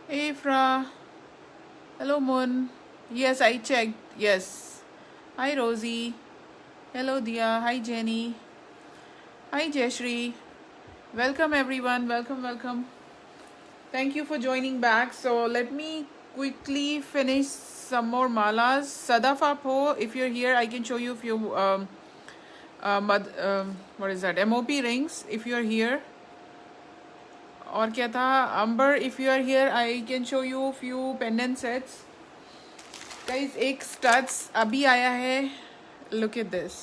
Hey Fra, hello Moon. Yes, I checked. Yes. Hi Rosie. Hello Dia. Hi Jenny. Hi Jayashri. Welcome everyone. Welcome. Thank you for joining back. So let me quickly finish some more malas. Sadaf aap ho. If you're here, I can show you a few what is that? MOP rings. If you're here. और क्या था? Amber, if you are here, I can show you a few pendant sets. Guys, एक studs अभी आया है. Look at this.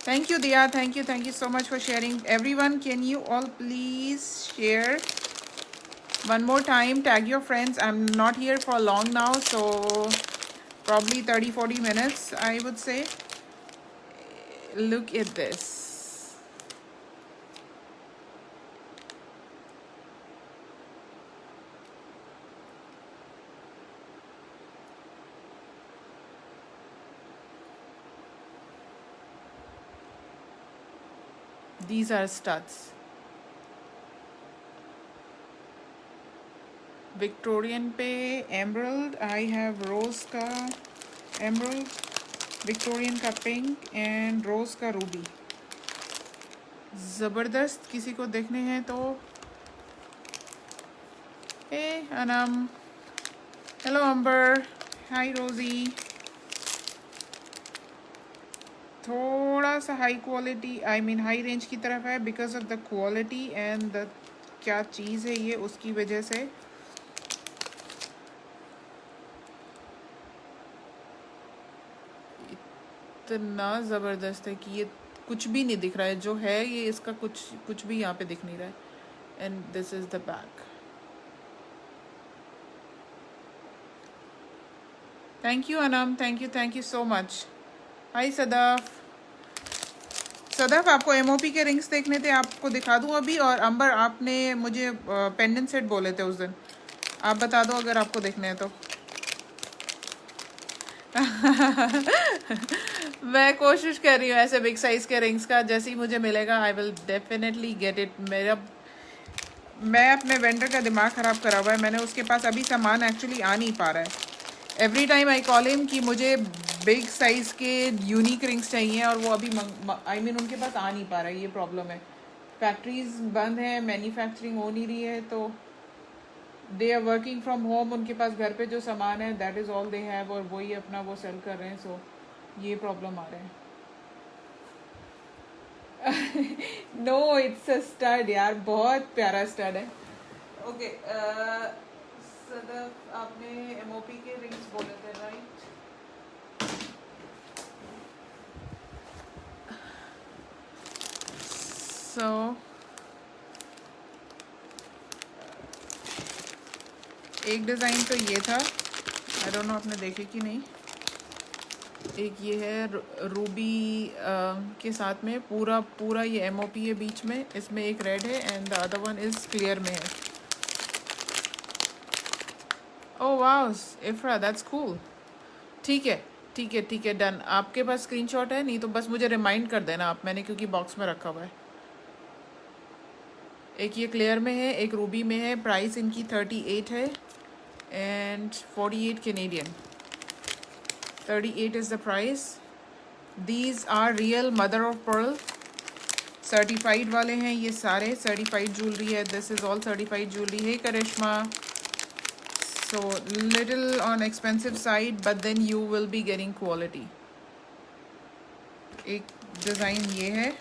Thank you Diya, thank you so much for sharing. Everyone, can you all please share one more time? Tag your friends. I'm not here for long now, so probably 30-40 minutes I would say. Look at this. These are studs. Victorian पे emerald. I have rose का emerald, Victorian का pink and rose का ruby. ज़बरदस्त. किसी को देखने हैं तो हे अनम. हेलो अंबर. हाय रोजी. थोड़ा सा high quality, I mean high range की तरफ है because of the quality and the क्या चीज़ है ये, उसकी वजह से. इतना ज़बरदस्त है कि ये कुछ भी नहीं दिख रहा है. जो है ये इसका कुछ भी यहाँ पे दिख नहीं रहा है. And this is the back. Thank you Anam. Thank you so much. Hi Sadaf. Sadaf, आपको एमओपी के रिंग्स देखने थे, आपको दिखा दूं अभी. और अंबर, आपने मुझे पेंडेंट सेट बोले थे उस दिन. आप बता दो अगर आपको देखने हैं तो. मैं कोशिश कर रही हूँ ऐसे बिग साइज के रिंग्स का. जैसे ही मुझे मिलेगा I will definitely get it. मैं अपने वेंडर का दिमाग ख़राब करा हुआ है. मैंने उसके पास अभी सामान एक्चुअली आ नहीं पा रहा है. Every time I call him कि मुझे बिग साइज़ के यूनिक रिंग्स चाहिए और वो अभी आई मीन उनके पास आ नहीं पा रहा है. ये प्रॉब्लम है. फैक्ट्रीज बंद हैं, मैन्युफैक्चरिंग हो नहीं रही है, तो they are working from home. उनके पास घर पे जो सामान है that is all they have और वही अपना वो सेल कर रहे हैं. सो ये प्रॉब्लम आ रहा है. नो, इट्स अ स्टड यार, बहुत प्यारा स्टड है. ओके सदफ, आपने एमओपी के रिंग्स बोले थे राइट? सो एक डिज़ाइन तो ये था, आई डोंट नो आपने देखे कि नहीं. एक ये है रूबी के साथ में पूरा ये एमओपी है बीच में. इसमें एक रेड है and the other one is clear में है. Oh wow इफ्रा, that's cool. ठीक है डन. आपके पास स्क्रीनशॉट है? नहीं तो बस मुझे रिमाइंड कर देना आप. मैंने क्योंकि बॉक्स में रखा हुआ है. एक ये क्लियर में है, एक रूबी में है. प्राइस इनकी 38 है and 48 Canadian. 38 is the price. These are real mother of pearl certified वाले हैं. ये सारे सर्टिफाइड ज्वेलरी है. This is all certified jewellery. Hi Karishma. So little on expensive side but then you will be getting quality. एक design ये है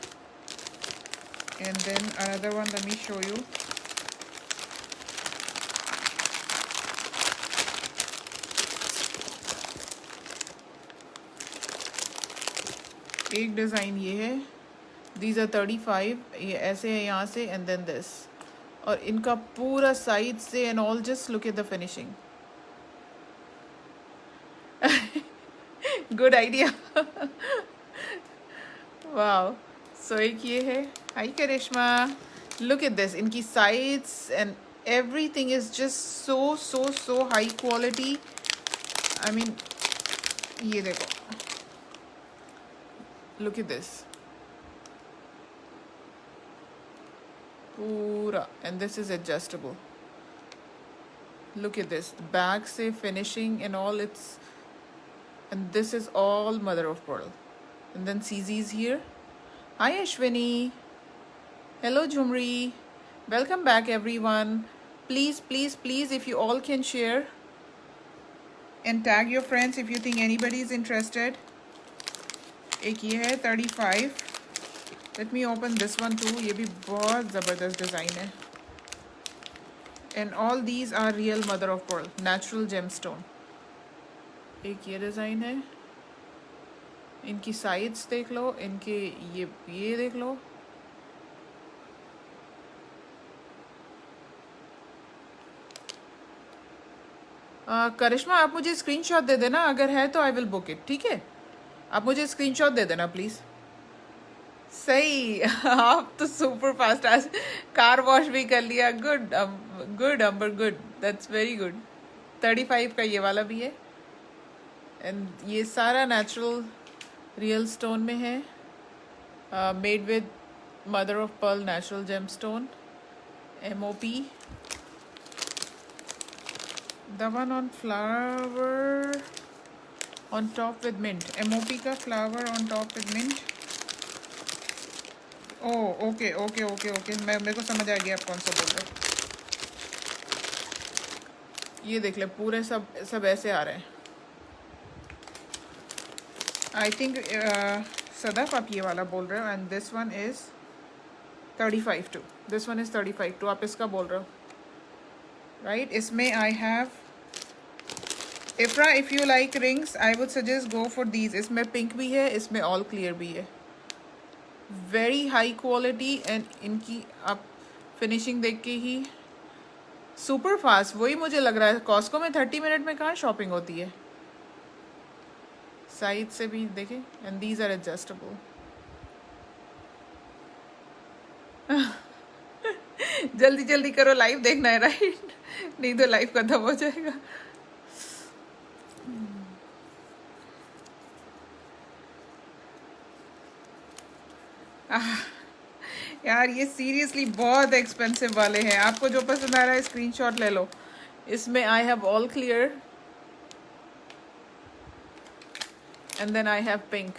and then another one, let me show you. एक design ये है. these are 35. ये ऐसे है यहाँ से and then this. और इनका पूरा साइड से and all, just look at the finishing. good idea. wow. so एक ये है. hi Karishma. look at this. इनकी sides and everything is just so high quality. I mean ये देखो, look at this. पूरा, and this is adjustable. Look at this, the back से finishing and all, it's, and this is all mother of pearl. And then CZ's here. Hi Ashwini. Hello Jhumri. Welcome back everyone. Please, please, please, if you all can share and tag your friends if you think anybody is interested. एक ये है 35. Let me open this one too. ये भी बहुत ज़बरदस्त design है. And all these are real mother of pearl, natural gemstone. एक ये डिज़ाइन है. इनकी साइड्स देख लो, इनके ये देख लो. करिश्मा आप मुझे स्क्रीनशॉट दे देना, अगर है तो आई विल बुक इट. ठीक है, आप मुझे स्क्रीनशॉट दे देना प्लीज़. सही. आप तो सुपर फास्ट, आज कार वॉश भी कर लिया. Good good Ambar, good, that's very good. 35 का ये वाला भी है. एंड ये सारा नेचुरल रियल स्टोन में है. Made with mother of pearl natural gem stone, MOP. The one on flower on top with mint. MOP का flower on top with mint. Oh okay okay okay okay, मेरे को समझ आ गया आप कौन सा बोल रहे हो. ये देख ले, पूरे सब ऐसे आ रहे हैं. आई थिंक सदफ आप ये वाला बोल रहे हो. And this one is 35 too. This one is 35 too. आप इसका बोल रहे हो, राइट? इसमें आई हैव इफ्रा, if you like rings I would suggest go for these. इसमें पिंक भी है, इसमें ऑल क्लियर भी है. Very high quality. एंड इनकी आप फिनिशिंग देख के ही सुपर फास्ट. वही मुझे लग रहा है कॉस्को में 30 मिनट में कहाँ शॉपिंग होती है. साइड से भी देखें. And these are adjustable. जल्दी जल्दी करो, लाइव देखना है राइट? नहीं तो लाइव खत्म हो जाएगा. यार ये सीरियसली बहुत एक्सपेंसिव वाले हैं. आपको जो पसंद आ रहा है स्क्रीनशॉट ले लो. इसमें I have all clear and then I have pink.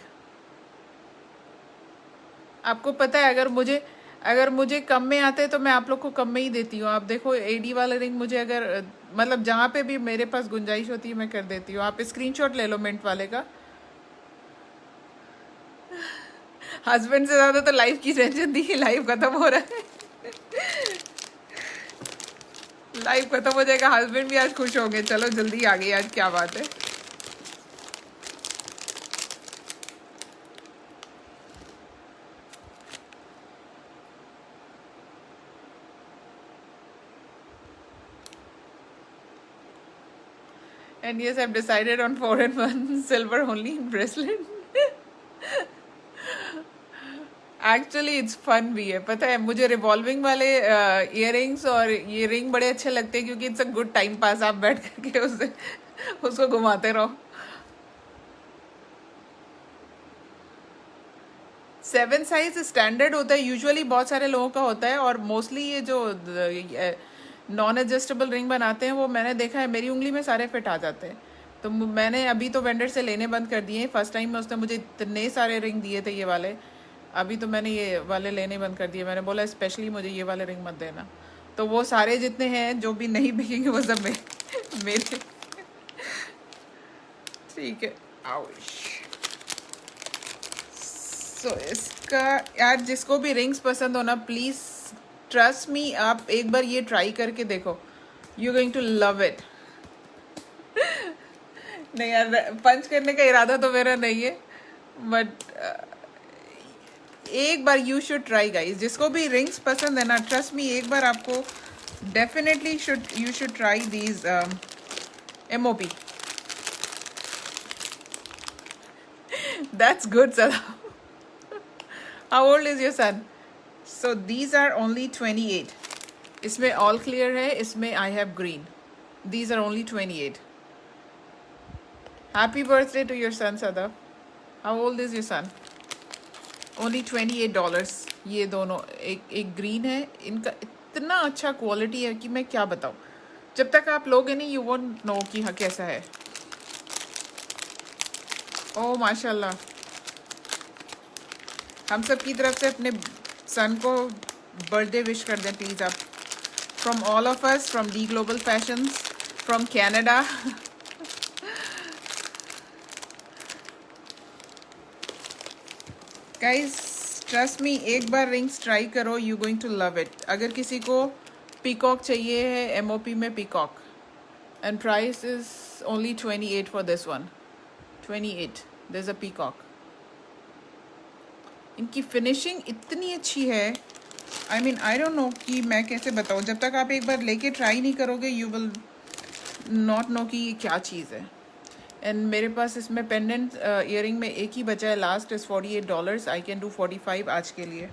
आपको पता है अगर मुझे कम में आते तो मैं आप लोग को कम में ही देती हूँ. आप देखो AD वाला रिंग मुझे अगर मतलब जहाँ पे भी मेरे पास गुंजाइश होती है मैं कर देती हूँ. आप स्क्रीनशॉट ले लो मिंट वाले का. हस्बैंड से ज़्यादा तो लाइफ की टेंशन थी. लाइफ खत्म हो रहा है. लाइफ खत्म हो जाएगा. हस्बैंड भी आज खुश होंगे. चलो जल्दी आ गई आज, क्या बात है. And yes, I've decided on 4-in-1 silver only bracelet. Actually it's fun भी है. पता है मुझे रिवॉल्विंग वाले इयररिंग्स और ये रिंग बड़े अच्छे लगते हैं क्योंकि it's a good time pass. आप बैठ करके उसको घुमाते रहो. 7 साइज स्टैंडर्ड होता है यूजुअली, बहुत सारे लोगों का होता है. और मोस्टली ये जो नॉन एडजस्टेबल रिंग बनाते हैं वो मैंने देखा है मेरी उंगली में सारे फिट आ जाते हैं. तो मैंने अभी तो वेंडर से लेने बंद कर दिए. फर्स्ट टाइम में उसने मुझे इतने सारे रिंग दिए थे ये वाले. अभी तो मैंने ये वाले लेने बंद कर दिए. मैंने बोला स्पेशली मुझे ये वाले रिंग मत देना. तो वो सारे जितने हैं जो भी नहीं बिकेंगे वो सब मेरे. ठीक है. सो इसका यार जिसको भी रिंग्स पसंद हो ना, प्लीज़ ट्रस्ट मी, आप एक बार ये ट्राई करके देखो. You going to love it. नहीं यार, पंच करने का इरादा तो मेरा नहीं है, बट एक बार यू शुड ट्राई गाइस. जिसको भी रिंग्स पसंद है ना, ट्रस्ट मी, एक बार आपको definitely you should try these MOP. That's good sir. How old is your son? So these are only 28. इसमें ऑल क्लियर है, इसमें I have green. These are only 28. Happy birthday to your son Sadaf. How old is your son? Only $28. ये दोनों, एक एक green है, इनका इतना अच्छा क्वालिटी है कि मैं क्या बताऊँ। जब तक आप लोगे नहीं, यू वोंट नो कि हाँ कैसा है। ओ माशाल्लाह, हम सब की तरफ से अपने सन को बर्थडे विश कर दें प्लीज़ आप, from all of us, from the global fashions, from Canada. Guys trust me, एक बार रिंग्स ट्राई करो, you going to love it. अगर किसी को पीकॉक चाहिए है, एमओपी में peacock, and price is only 28 for this one. 28, there is a peacock. इनकी फिनिशिंग इतनी अच्छी है, I mean I don't know कि मैं कैसे बताऊँ। जब तक आप एक बार लेके ट्राई नहीं करोगे, यू विल नॉट नो कि ये क्या चीज़ है। एंड मेरे पास इसमें पेंडेंट ईयरिंग में एक ही बचा है, last is $48। I can do 45 आज के लिए।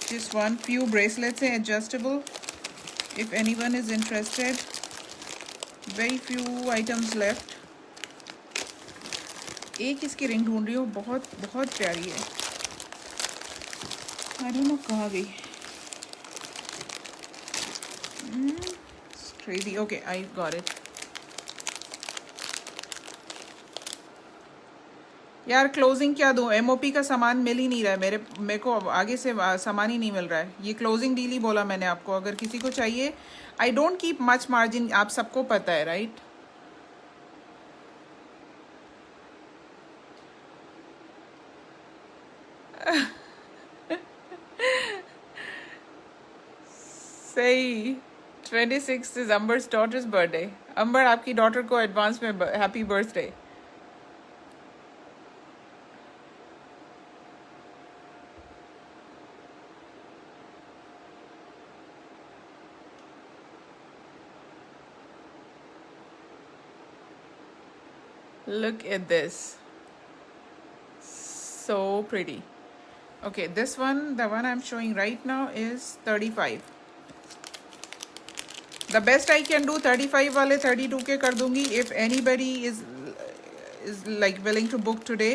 जस्ट वन फ्यू ब्रेसलेट्स हैं adjustable, if any one is interested, very few items left. एक इसकी रिंग ढूंढ रही हूँ, बहुत बहुत प्यारी है। आई डोंट नो कहाँ गई। Crazy. Okay, I got it. यार क्लोजिंग क्या दूँ, एमओपी का सामान मिल ही नहीं रहा है मेरे को, आगे से सामान ही नहीं मिल रहा है। ये क्लोजिंग डील ही बोला मैंने आपको, अगर किसी को चाहिए। I don't keep much margin, आप सबको पता है राइट। सही। 26 इज अम्बर्स डॉटर्स बर्थडे। अम्बर, आपकी डॉटर को एडवांस में happy birthday. Look at this, so pretty. Okay, this one, the one I'm showing right now is 35. The best I can do 35 वाले 32 के कर दूंगी if anybody is like willing to book today,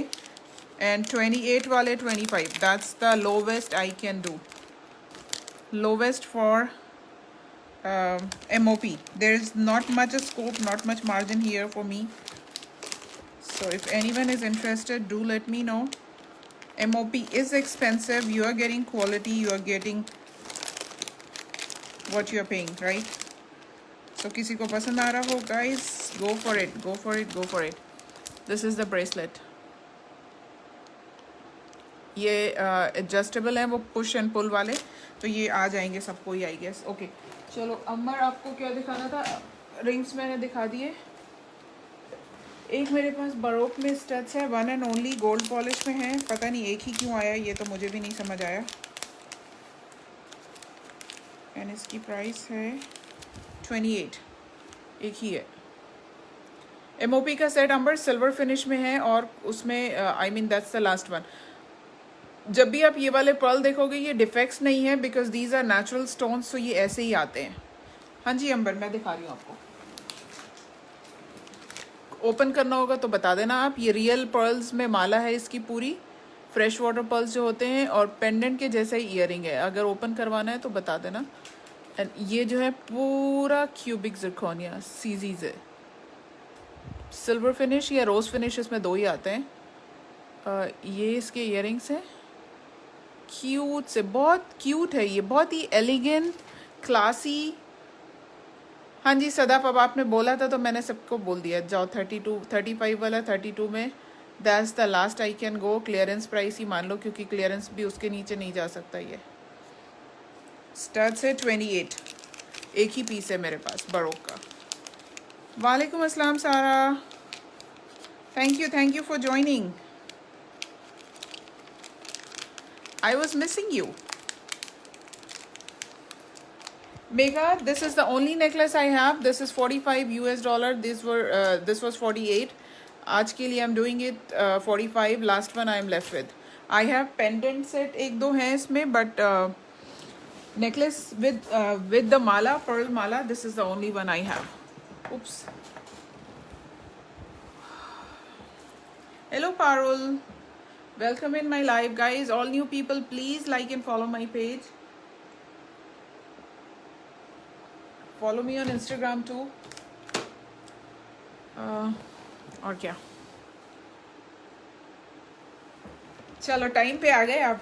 and 28 वाले 25. That's the lowest I can do. Lowest for MOP. There's not much scope, not much margin here for me. So if anyone is interested, do let me know. MOP is expensive. You are getting quality. You are getting what you are paying, right? So किसी को पसंद आ रहा हो, guys, go for it. Go for it. Go for it. This is the bracelet. ये adjustable हैं, वो push and pull वाले, तो ये आ जाएंगे सबको ही आई गेस। ओके चलो, अमर आपको क्या दिखाना था? रिंग्स मैंने दिखा दिए। एक मेरे पास बरोक में स्टड्स है, one and only gold polish में है। पता नहीं एक ही क्यों आया, ये तो मुझे भी नहीं समझ आया। एंड इसकी प्राइस है 28, एक ही है। एमओपी का सेट अंबर सिल्वर फिनिश में है, और उसमें I mean that's the last one. जब भी आप ये वाले पर्ल देखोगे, ये डिफेक्ट्स नहीं है, because these are natural stones, तो ये ऐसे ही आते हैं। हाँ जी अंबर, मैं दिखा रही हूँ आपको। ओपन करना होगा तो बता देना आप। ये रियल पर्ल्स में माला है इसकी पूरी, फ्रेश वाटर पर्ल्स जो होते हैं, और पेंडेंट के जैसा ही ईयरिंग है। अगर ओपन करवाना है तो बता देना। एंड ये जो है पूरा क्यूबिक जिरकोनिया सीजीज है, सिल्वर फिनिश या रोज फिनिश, इसमें दो ही आते हैं। ये इसके ईयरिंग्स हैं, क्यूट से, बहुत क्यूट है ये, बहुत ही एलिगेंट, क्लासी। हाँ जी सदाफ, अब आपने बोला था तो मैंने सबको बोल दिया, जाओ 35 वाला 32 में, that's the last I can go. Clearance price ही मान लो, क्योंकि क्लियरेंस भी उसके नीचे नहीं जा सकता। ये स्टड्स है 28, एक ही पीस है मेरे पास बरोक का। वालेकुम अस्सलाम सारा, thank you for joining. I was missing you. Megha, this is the only necklace I have. This is $45 US. This was 48. आज के लिए I'm doing it 45. Last one I am left with. I have pendant set एक दो हैं इसमें, but necklace with the mala, pearl mala. This is the only one I have. Oops. Hello Parul. Welcome in my live, guys. All new people, please like and follow my page. Follow me on Instagram too. और क्या, चलो time पे आ गए आप.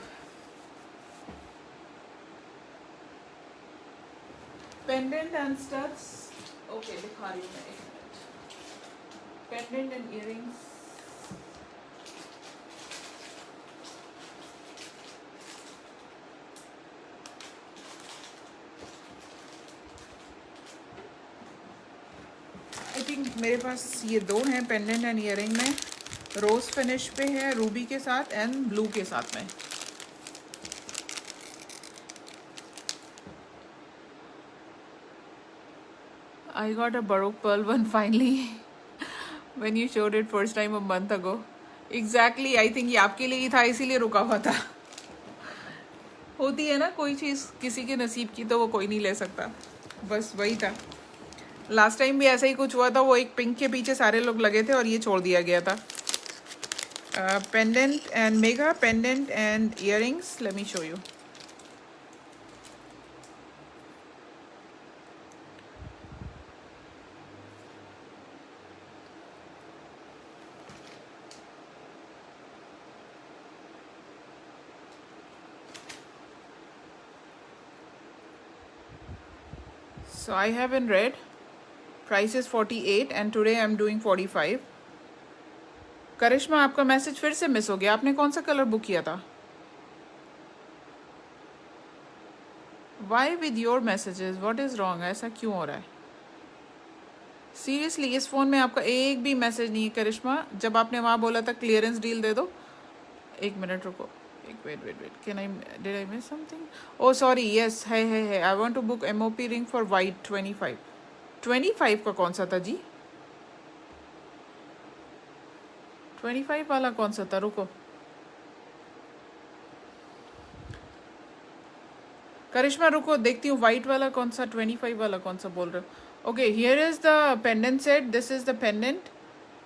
Pendant and studs. Okay, दिखा रही हूँ मैं, एक minute. Pendant and earrings. I think मेरे पास ये दो हैं पेंडेंट एंड इयरिंग में. रोज फिनिश पे है, रूबी के साथ एंड ब्लू के साथ में. I got a Baroque pearl one finally when you showed it first time a month ago. Exactly, I think ये आपके लिए ही था, इसीलिए रुका हुआ था. होती है ना कोई चीज़ किसी के नसीब की, तो वो कोई नहीं ले सकता. बस वही था. लास्ट टाइम भी ऐसा ही कुछ हुआ था. वो एक पिंक के पीछे सारे लोग लगे थे और ये छोड़ दिया गया था. Pendant and mega, pendant and earrings. Late me show you. So I have in red. Price is 48 and today I'm doing 45. करिश्मा, आपका मैसेज फिर से मिस हो गया. आपने कौन सा कलर बुक किया था? Why with your messages? What is wrong? ऐसा क्यों हो रहा है? सीरियसली, इस फ़ोन में आपका एक भी मैसेज नहीं है करिश्मा. जब आपने वहाँ बोला था क्लियरेंस डील दे दो. एक मिनट रुको. Wait. Can I, did I miss something? Oh sorry, yes है. I want to book MOP ring for white 25. 25 का कौन सा था जी? 25 वाला कौन सा था? रुको. करिश्मा रुको, देखती हूँ वाइट वाला कौन सा, 25 वाला कौन सा बोल रहे हो. Okay, here is the pendant set. This is the pendant.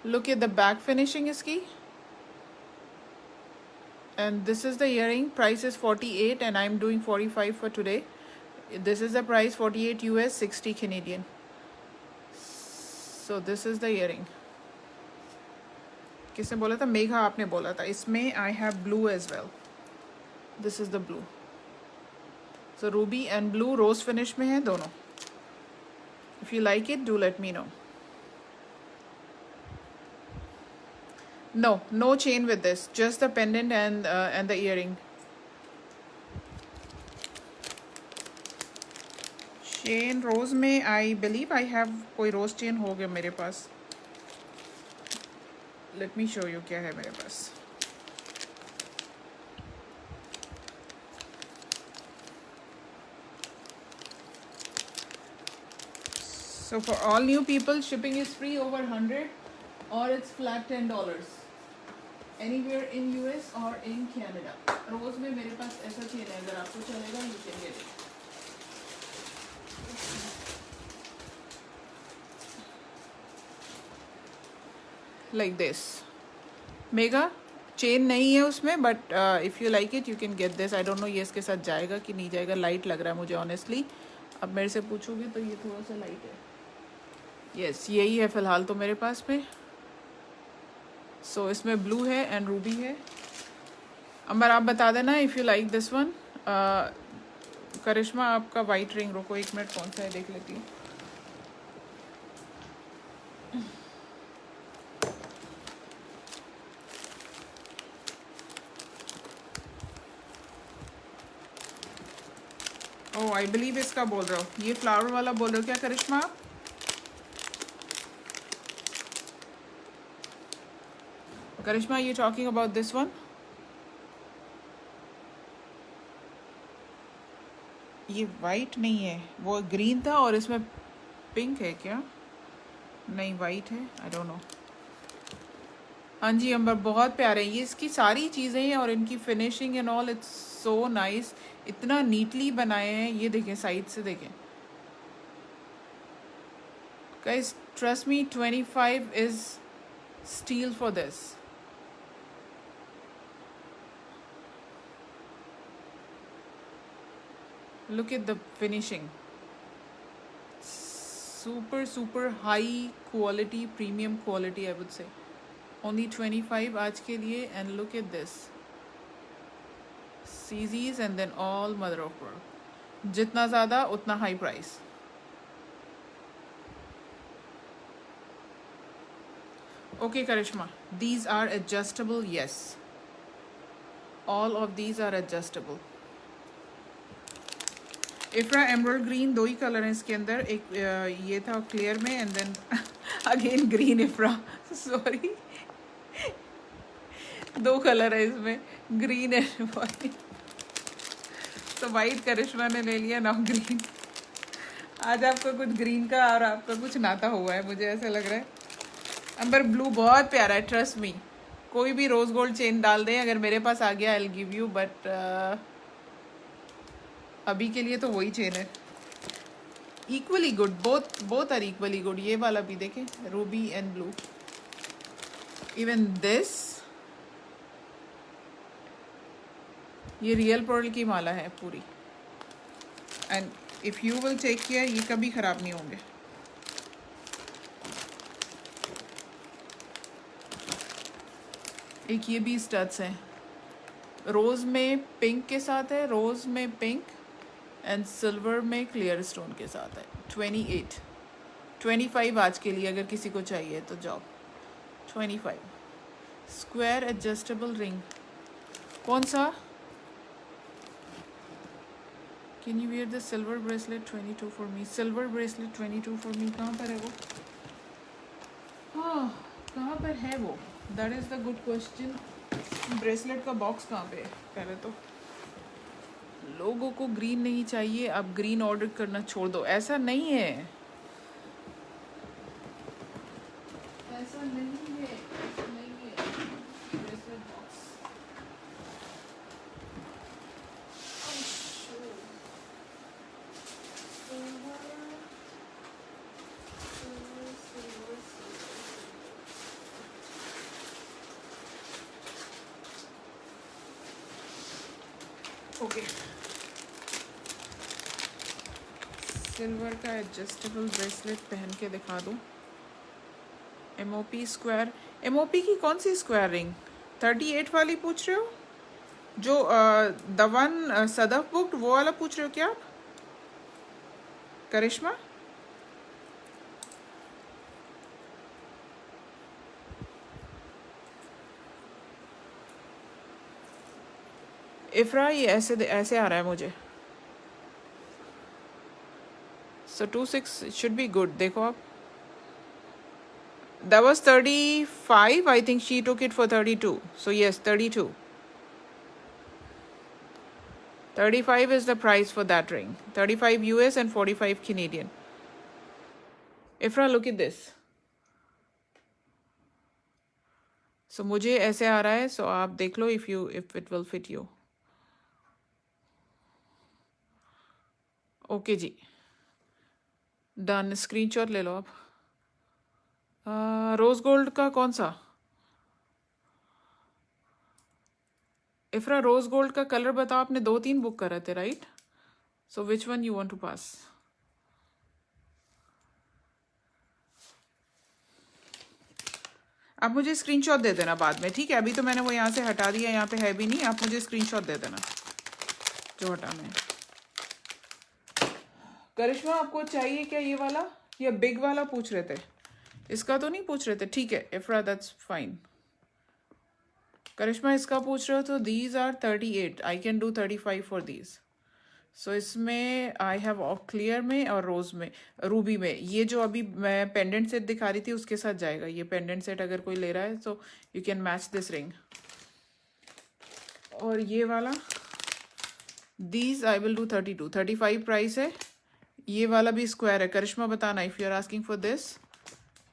Look at the back finishing इसकी. And this is the earring. Price is 48 and I'm doing 45 for today. This is the price, 48 US, 60 Canadian. So this is the earring. किसने बोला था? मेघा आपने बोला था. इसमें I have blue as well. This is the blue. So ruby and blue rose finish में है दोनों. If you like it, do let me know. No chain with this. Just the pendant and the earring. Chain rose में I believe I have कोई रोज chain हो गया मेरे पास. Late me show you क्या है मेरे पास. So for all new people, shipping is free over 100 or it's flat $10 anywhere in US or in Canada. रोज में मेरे पास ऐसा चेन है, अगर आपको चलेगा you can get it. Like this. Mega chain नहीं है उसमें, but if you like it you can get this. I don't no ये इसके साथ जाएगा कि नहीं जाएगा. लाइट लग रहा है मुझे ऑनेस्टली. अब मेरे से पूछोगे तो ये थोड़ा सा लाइट है. यस, यही है फ़िलहाल तो मेरे पास में. सो इसमें ब्लू है एंड रूबी है. अंबर आप बता देना if you like this one. Karishma आपका वाइट रिंग, रुको एक मिनट कौन सा है देख लेती हूँ. ओह, आई बिलीव इसका बोल रहा हूँ. ये फ्लावर वाला बोल रहे हो क्या करिश्मा आप? Karishma, you talking about this one? ये वाइट नहीं है, वो ग्रीन था और इसमें पिंक है क्या? नहीं, वाइट है. आई डोंट नो. हाँ जी अंबर, बहुत प्यारे हैं ये. इसकी सारी चीज़ें हैं और इनकी finishing and all, it's so nice. इतना नीटली बनाए हैं. ये देखें, साइड से देखें guys. Trust me, 25 is steel for this. Look at the finishing. Super high quality, premium quality, I would say. Only 25 आज के लिए, and look at this. CZs and then all mother of pearl. जितना ज़्यादा उतना high price. Okay, Karishma, these are adjustable, yes. All of these are adjustable. इफ्रा emerald green, दो ही colour हैं इसके अंदर. एक ये था क्लियर में, एंड देन अगेन ग्रीन इफ्रा. सॉरी, दो कलर है इसमें, ग्रीन एंड वाइट. तो वाइट करिश्मा ने ले लिया, नाउ ग्रीन. आज आपका कुछ ग्रीन का और आपका कुछ नाता हुआ है, मुझे ऐसा लग रहा है. अंबर ब्लू बहुत प्यारा है, ट्रस्ट मी. कोई भी रोज गोल्ड चेन डाल दें, अगर मेरे पास आ गया I will give you, but अभी के लिए तो वही चेन है. Equally good, both are equally good. ये वाला भी देखें, ruby and blue. Even this, ये रियल पर्ल की माला है पूरी. And if you will take care, ये कभी खराब नहीं होंगे. एक ये भी स्टड्स हैं, रोज में पिंक के साथ है, रोज में पिंक एंड सिल्वर में क्लियर स्टोन के साथ है. 28, 25 आज के लिए, अगर किसी को चाहिए तो जाओ. 25 स्क्वायर एडजस्टेबल रिंग. कौन सा? Can you wear the silver bracelet 22 for me. Silver bracelet 22 for me. कहाँ पर है वो? हाँ, कहाँ पर है वो? That is the good question. Bracelet का बॉक्स कहाँ पे है? पहले तो लोगों को ग्रीन नहीं चाहिए, अब ग्रीन ऑर्डर करना छोड़ दो. ऐसा नहीं है, ऐसा नहीं है, ऐसा नहीं है. Bracelet box okay. सिल्वर का एडजस्टेबल ब्रेसलेट पहन के दिखा दूँ. MOP square. MOP की कौन सी स्क्वायर रिंग? 38 वाली पूछ रहे हो? जो द वन सदफ बुक्ड, वो वाला पूछ रहे हो क्या आप, करिश्मा? इफ्रा, ये ऐसे आ रहा है मुझे. So 26 should be good. देखो आप, that was 35. I think she took it for 32. So yes, 32. 35 is the price for that ring. 35 US and 45 Canadian. Ifra, look at this. So मुझे ऐसे आ रहा है. So आप देख लो if it will fit you. Okay जी, done. Screenshot ले लो आप. रोज गोल्ड का कौन सा? इफ्रा, रोज गोल्ड का कलर बताओ. आपने 2-3 बुक कर रहे थे, right? So which one you want to pass? आप मुझे स्क्रीनशॉट दे देना बाद में, ठीक है? अभी तो मैंने वो यहाँ से हटा दिया, यहाँ पे है भी नहीं. आप मुझे स्क्रीनशॉट दे देना जो हटाना है. करिश्मा, आपको चाहिए क्या ये वाला या बिग वाला पूछ रहे थे? इसका तो नहीं पूछ रहे थे, ठीक है इफ्रा, दैट्स फाइन. करिश्मा, इसका पूछ रहे हो तो these are 38. I can do 35 for these. So इसमें आई हैव क्लियर में और रोज में, रूबी में. ये जो अभी मैं पेंडेंट सेट दिखा रही थी उसके साथ जाएगा. ये पेंडेंट सेट अगर कोई ले रहा है तो you can match this ring. और ये वाला, these I will do 32. 35 price है. ये वाला भी स्क्वायर है. करिश्मा बताना if you are asking for this.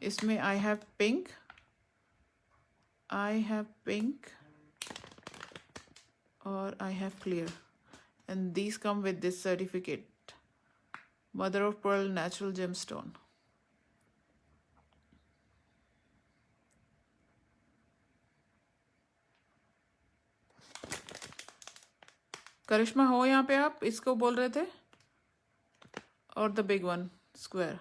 इसमें I have pink, I have pink और I have clear, and these come with this certificate, mother of pearl natural gemstone. करिश्मा, हो यहाँ पे? आप इसको बोल रहे थे और the big one square.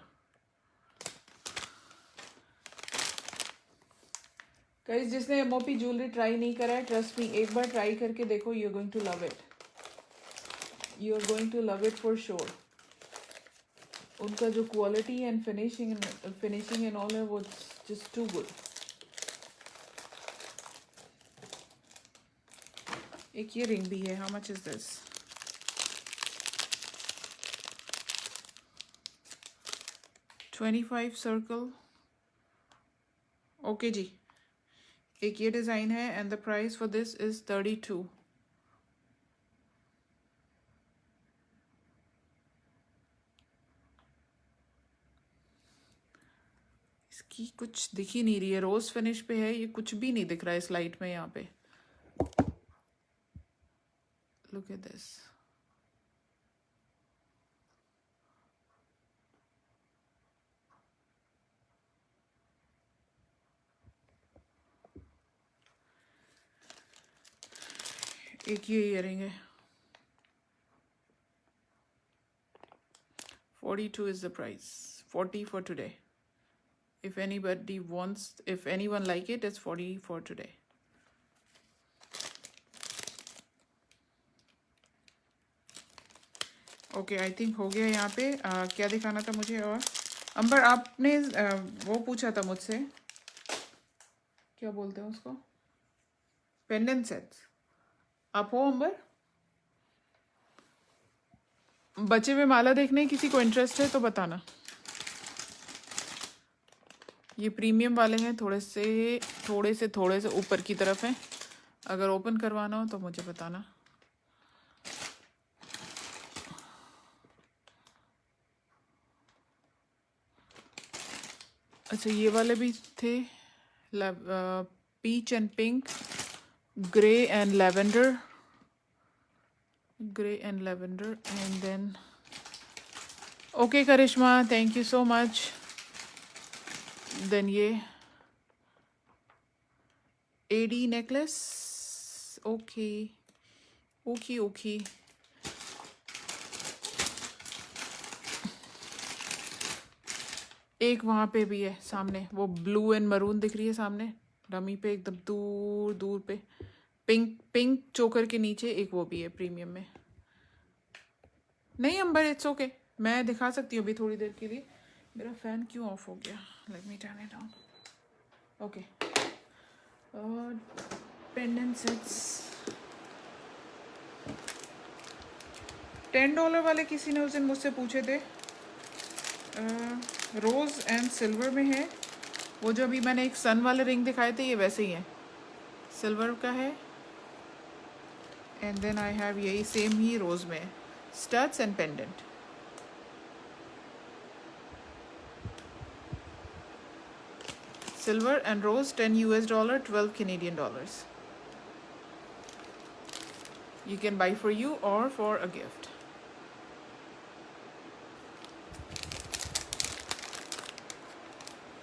Guys जिसने एमओपी ज्वेलरी ट्राई नहीं करा है, ट्रस्ट मी, एक बार ट्राई करके देखो, you are going to love it, you are going to love it for sure. उनका जो quality and finishing and all है वो जस्ट टू गुड। एक ये रिंग भी है, how much is this? $25 circle, okay ji. एक ये डिज़ाइन है and the price for this is 32। इसकी कुछ दिख ही नहीं रही है, रोज फिनिश पे है, ये कुछ भी नहीं दिख रहा है इस लाइट में। यहाँ पे लुक एट दिस, एक ये इयरिंग है, 42 is the price, 40 for today. If anybody wants, if anyone like it, it's 40 for today. Okay I think हो गया यहाँ पे। क्या दिखाना था मुझे? और अंबर आपने वो पूछा था मुझसे, क्या बोलते हैं उसको, पेंडेंट सेट्स। आप हो अंबर? बचे हुए माला देखने किसी को इंटरेस्ट है तो बताना। ये प्रीमियम वाले हैं, थोड़े से ऊपर की तरफ हैं। अगर ओपन करवाना हो तो मुझे बताना। अच्छा ये वाले भी थे, peach and pink, grey and lavender, and then okay Karishma, thank you so much. Then ये AD necklace, okay okay okay. एक वहाँ पे भी है सामने, वो ब्लू एंड मरून दिख रही है सामने डमी पे, एकदम दूर दूर पे, पिंक चोकर के नीचे एक वो भी है प्रीमियम में। नहीं अंबर इट्स ओके, मैं दिखा सकती हूँ अभी थोड़ी देर के लिए। मेरा फैन क्यों ऑफ हो गया? Let me turn it on. Okay, और पेंडेंट सेट्स $10 वाले किसी ने उस दिन मुझसे पूछे थे, रोज़ एंड सिल्वर में है। वो जो अभी मैंने एक सन वाले रिंग दिखाए थे ये वैसे ही है, सिल्वर का है। एंड देन आई हैव यही सेम ही रोज़ में, studs and pendant. Silver and rose, $10 US, $12 Canadian dollars. You can buy for you or for a gift.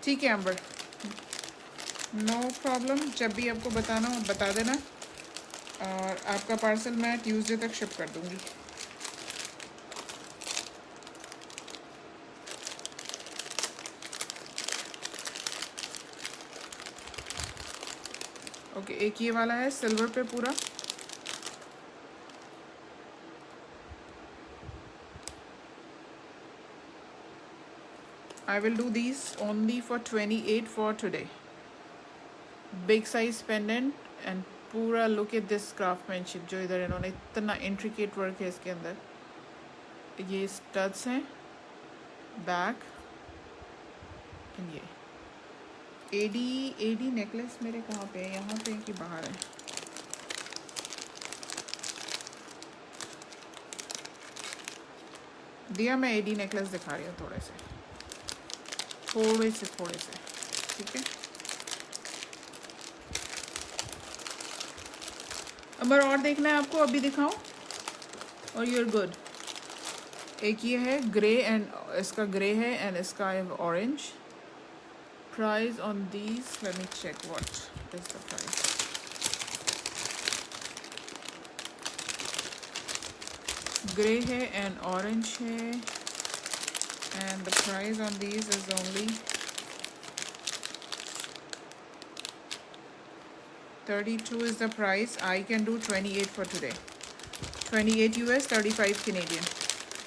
ठीक है अंबर, नो प्रॉब्लम। जब भी आपको बताना हो बता देना, और आपका पार्सल मैं ट्यूसडे तक शिप कर दूंगी। ओके, एक ये वाला है सिल्वर पे पूरा, I will do these only for 28 for today. Big size pendant and पूरा look at this craftsmanship जो इधर इन्होंने इतना intricate work है इसके अंदर। ये studs हैं, back, and ये एडी नेकलेस मेरे कहाँ पे है? यहाँ पे कि बाहर है? दिया, मैं एडी नेकलेस दिखा रही हूँ थोड़े से, ठीक है अमर? और देखना है आपको? अभी दिखाऊं और यू आर गुड। एक ये है ग्रे एंड इसका ग्रे है एंड इसका है orange. Price on these, let me check what is the price. Grey है एंड ऑरेंज है, and the price on these is only 32 is the price. I can do 28 for today. 28 US, 35 Canadian.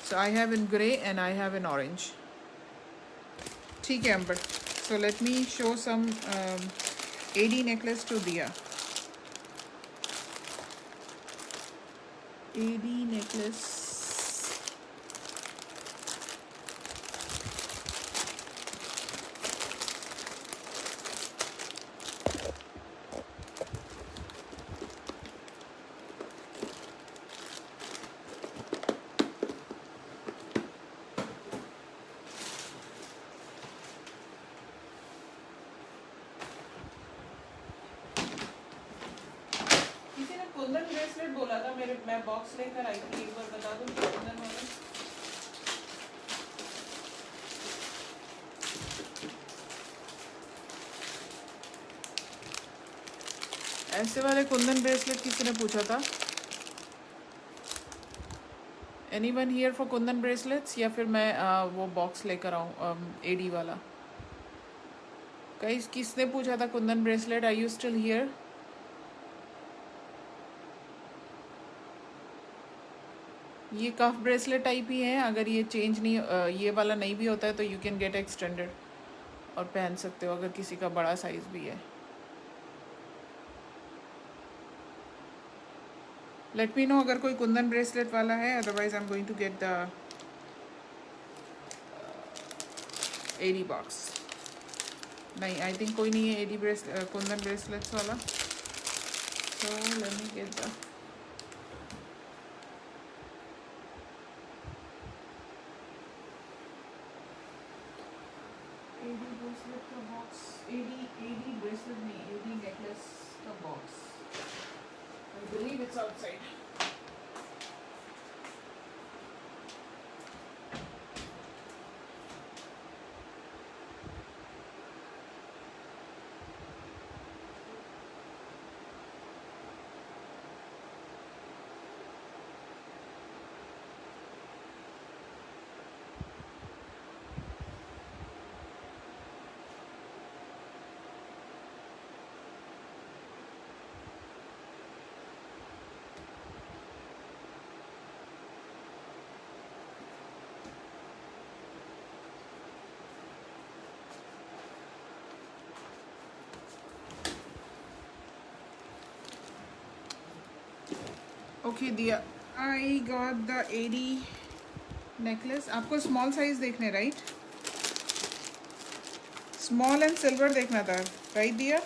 So I have in grey and I have in orange. ठीक है Amber. So let me show some AD necklace to Dia. AD necklace. Kundan bracelet बोला था मेरे, मैं box लेकर आई थी, एक बार बता दूं कुंदन वाले। ऐसे वाले कुंदन ब्रेसलेट किसी ने पूछा था। Anyone here for Kundan bracelets, या फिर मैं वो बॉक्स लेकर आऊँ एडी वाला? कहीं किसने पूछा था kundan bracelet? Are you still here? ये कफ ब्रेसलेट टाइप ही है। अगर ये चेंज नहीं ये वाला नहीं भी होता है तो यू कैन गेट एक्सटेंडेड और पहन सकते हो अगर किसी का बड़ा साइज भी है। लेट मी नो अगर कोई कुंदन ब्रेसलेट वाला है, otherwise I am going to get the AD box. नहीं, आई थिंक कोई नहीं है एडी कुंदन ब्रेसलेट्स वाला। So let me get the AD bracelet का बॉक्स। एडी ब्रेसलेट नहीं, एडी नेकलेस का box. I believe it's outside. Okay Diya, I got the AD necklace. आपको small size देखने, राइट? स्मॉल एंड सिल्वर देखना था, right दिया?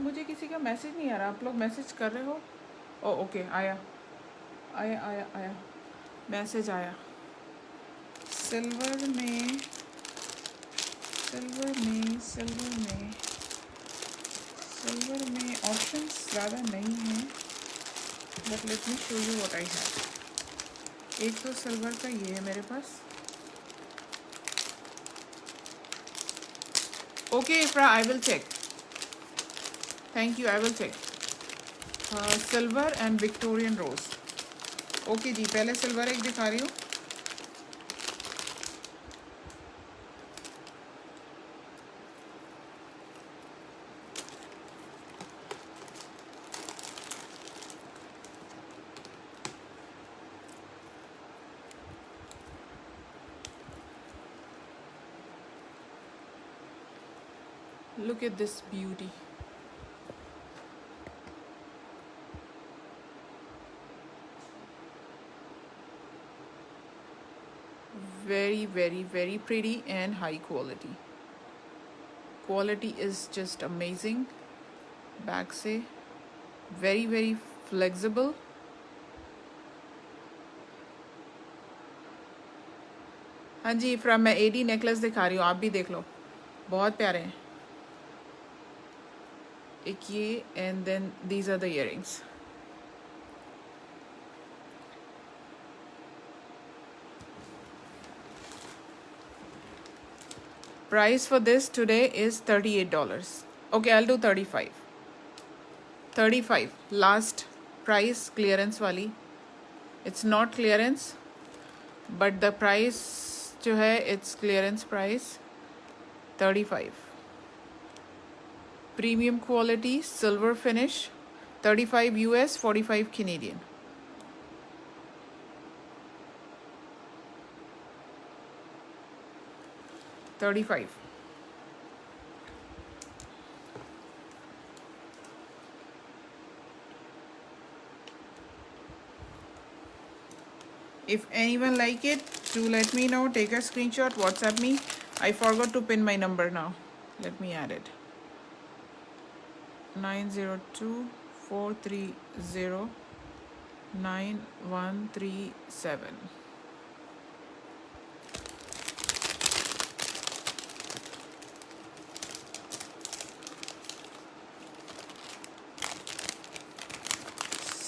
मुझे किसी का मैसेज नहीं आ रहा। आप लोग मैसेज कर रहे हो? ओ ओके, आया आया आया आया मैसेज आया। सिल्वर में सिल्वर में सिल्वर में सिल्वर में ऑप्शंस ज़्यादा नहीं हैं, but let me show you what I have. एक तो सिल्वर का ये है मेरे पास। Okay Ifra, I will check. Thank you, I will check. Silver and Victorian rose. Okay ji, पहले सिल्वर एक दिखा रही हूँ। Look at this beauty. Very, very, very pretty and high quality. Quality is just amazing. Back से very, very flexible. हाँ जी इफ्रा, मैं AD necklace दिखा रही हूँ, आप भी देख लो, बहुत प्यारे हैं। एक ये and then these are the earrings. Price for this today is $38. Okay, I'll do 35. 35 last price clearance वाली. It's not clearance, but the price जो है it's clearance price. 35. Premium quality silver finish. 35 US, 45 Canadian. $35. If anyone like it, do let me know. Take a screenshot, WhatsApp me. I forgot to pin my number now. Let me add it. 902-430-9137.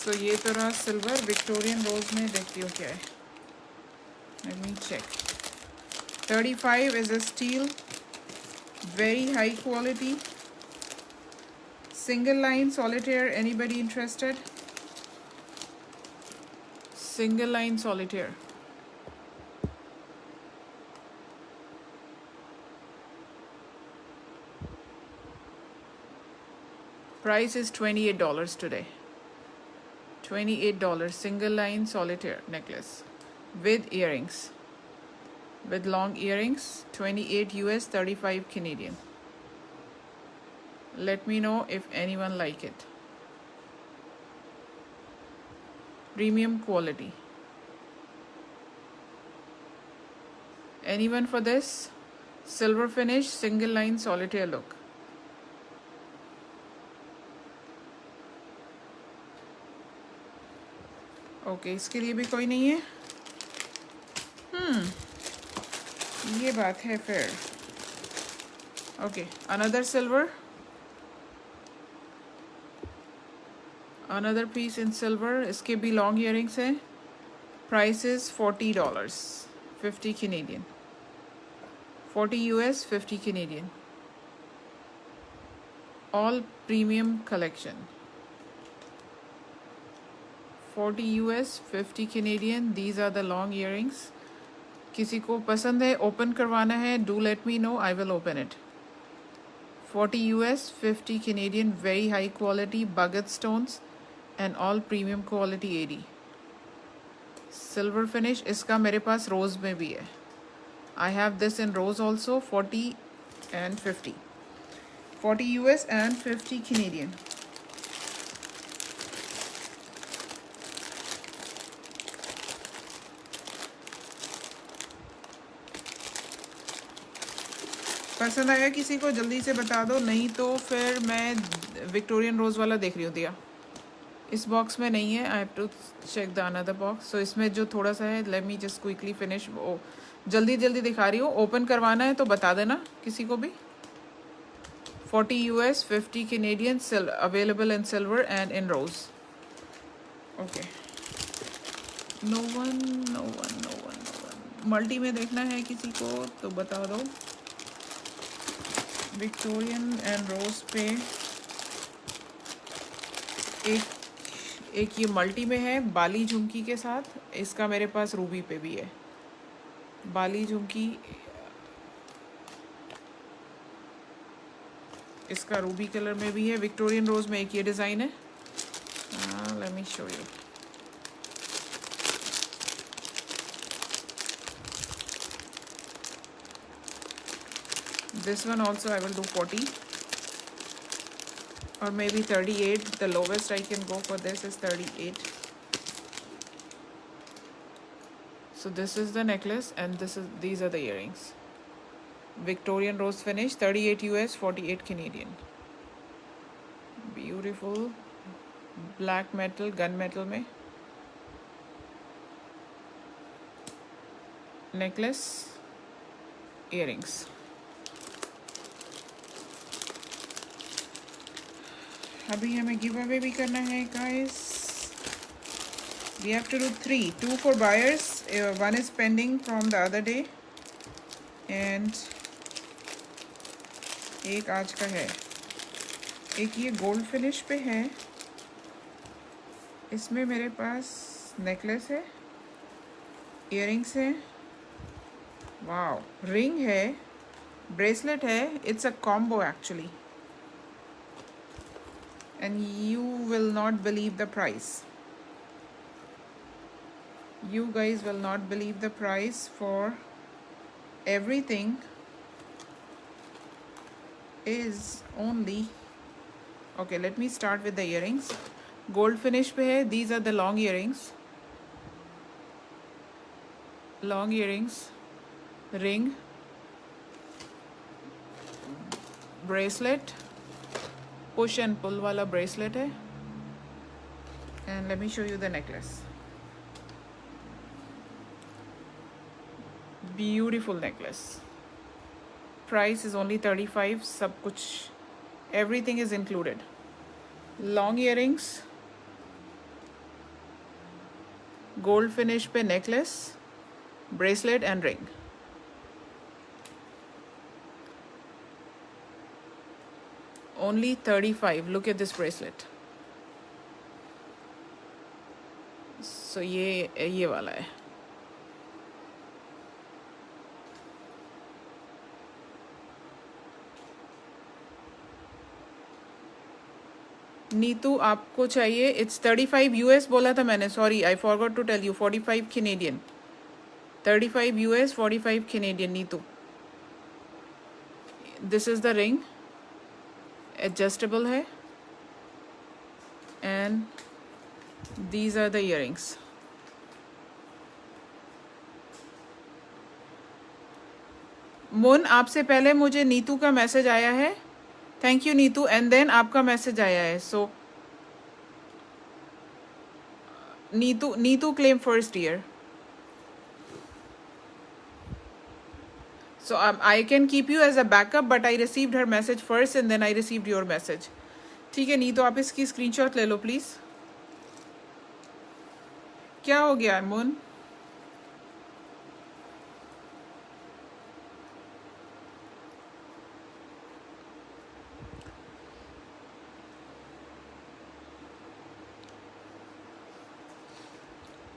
So ये तो रहा silver. Victorian रोज में देखती हूँ क्या है. Let me check. 35 is a steel, very high quality, single line solitaire. Anybody interested? Single line solitaire. Price is $28 today. $28 single line solitaire necklace with earrings, with long earrings. 28 US, 35 Canadian. Let me know if anyone like it. Premium quality. Anyone for this? Silver finish, single line solitaire look. Okay इसके लिए भी कोई नहीं है. ये बात है फिर. Okay another silver, another piece in silver. इसके भी लॉन्ग ईयरिंग्स हैं. Price is $40, 50 Canadian. 40 US, 50 Canadian. All premium collection. 40 US, 50 Canadian. These are the long earrings. किसी को पसंद है, ओपन करवाना है, do let me know, I will open it. 40 US, 50 Canadian, very high quality bucket stones and all premium quality AD. Silver finish. इसका मेरे पास रोज में भी है. I have this in rose also. 40 and 50. 40 US and 50 Canadian. पसंद आया किसी को जल्दी से बता दो, नहीं तो फिर मैं विक्टोरियन रोज वाला देख रही हूँ. दिया इस बॉक्स में नहीं है. I have to check the another box. So इसमें जो थोड़ा सा है, let me just quickly finish. वो जल्दी जल्दी दिखा रही हूँ. ओपन करवाना है तो बता देना किसी को भी. 40 US, 50 Canadian, available in silver and in rose. Okay no one. Multi में देखना है किसी को तो बता दो. विक्टोरियन एंड रोज पे एक ये मल्टी में है बाली झुमकी के साथ. इसका मेरे पास रूबी पे भी है. बाली झुमकी, इसका रूबी कलर में भी है. विक्टोरियन रोज में एक ये डिज़ाइन है. Let me show you. This one also I will do 40 or maybe 38. The lowest I can go for this is 38. So this is the necklace and these are the earrings. Victorian rose finish, 38 US, 48 Canadian. Beautiful black metal, gun metal में necklace, earrings. अभी हमें give away भी करना है guys. We have to do 3. 2 for buyers. One is pending from the other day. And एक आज का है, एक ये गोल्ड फिनिश पे है। इसमें मेरे पास नेकलेस है, इयररिंग्स है, वाओ, रिंग है, ब्रेसलेट है। It's a combo actually, and you will not believe the price. You guys will not believe the price for everything is only, okay, let me start with the earrings. Gold finish पे है, these are the long earrings, ring, bracelet, push and pull वाला bracelet है, and let me show you the necklace. Beautiful necklace. Price is only 35. सब कुछ, everything is included. Long earrings, gold finish पे necklace, bracelet and ring. Only 35. Look at this bracelet. So ये वाला है. नीतू आपको चाहिए, इट्स 35 US बोला था मैंने, sorry I forgot to tell you, 45 Canadian, 35 US, 45 Canadian Neetu. This is the ring, adjustable है, and these are the earrings. Mun, आपसे पहले मुझे नीतू का मैसेज आया है, thank you Neetu, and then आपका मैसेज आया है. So Neetu claim first year, so I can keep you as a backup, but I received her message first and then I received your message. ठीक है नीतू, आप इसकी स्क्रीनशॉट ले लो प्लीज. क्या हो गया मुन?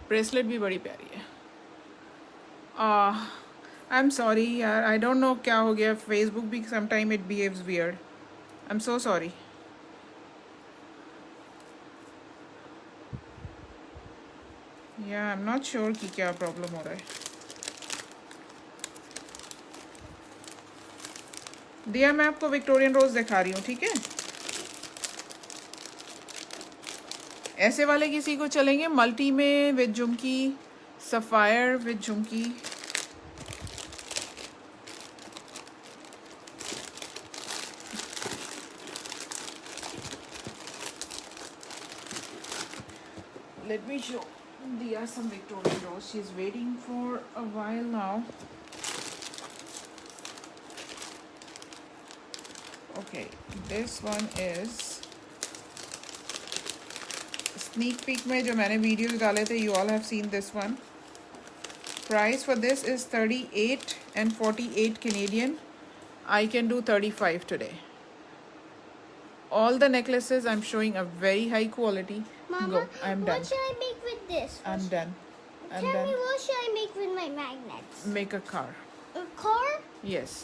ब्रेसलेट भी बड़ी प्यारी है. आई एम सॉरी यार, आई डोंट नो क्या हो गया, फेसबुक भी sometime it behaves weird. I am so sorry. या आई एम नॉट श्योर कि क्या प्रॉब्लम हो रहा है. दिया, मैं आपको विक्टोरियन रोज दिखा रही हूँ, ठीक है? ऐसे वाले किसी को चलेंगे, मल्टी में with Jhumki, sapphire with Jhumki. Let me show Diya some Victorian rose. She's waiting for a while now. Okay, this one is sneak peek में जो मैंने वीडियोस डाले थे, you all have seen this one. Price for this is 38 and 48 Canadian. I can do 35 today. All the necklaces I'm showing are very high quality. Mama, go, I'm done. What should I make with this? I'm done. I'm Tell done. me, what should I make with my magnets? Make a car. A car? Yes.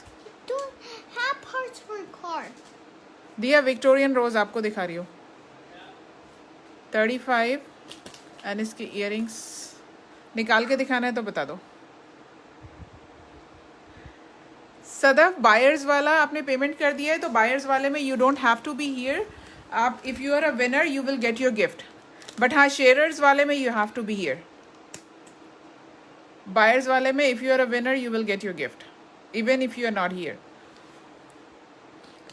Don't have parts for a car. दिया, Victorian रोज आपको दिखा रही हूँ. 35 and इसके earrings निकाल के दिखाना है तो बता दो. सदफ, बायर्स वाला आपने पेमेंट कर दिया है तो बायर्स वाले में you don't have to be here. आप if you are a winner you will get your gift, but हाँ शेयरर्स वाले में you have to be here. Buyers वाले में if you are a winner you will get your gift even if you are not here.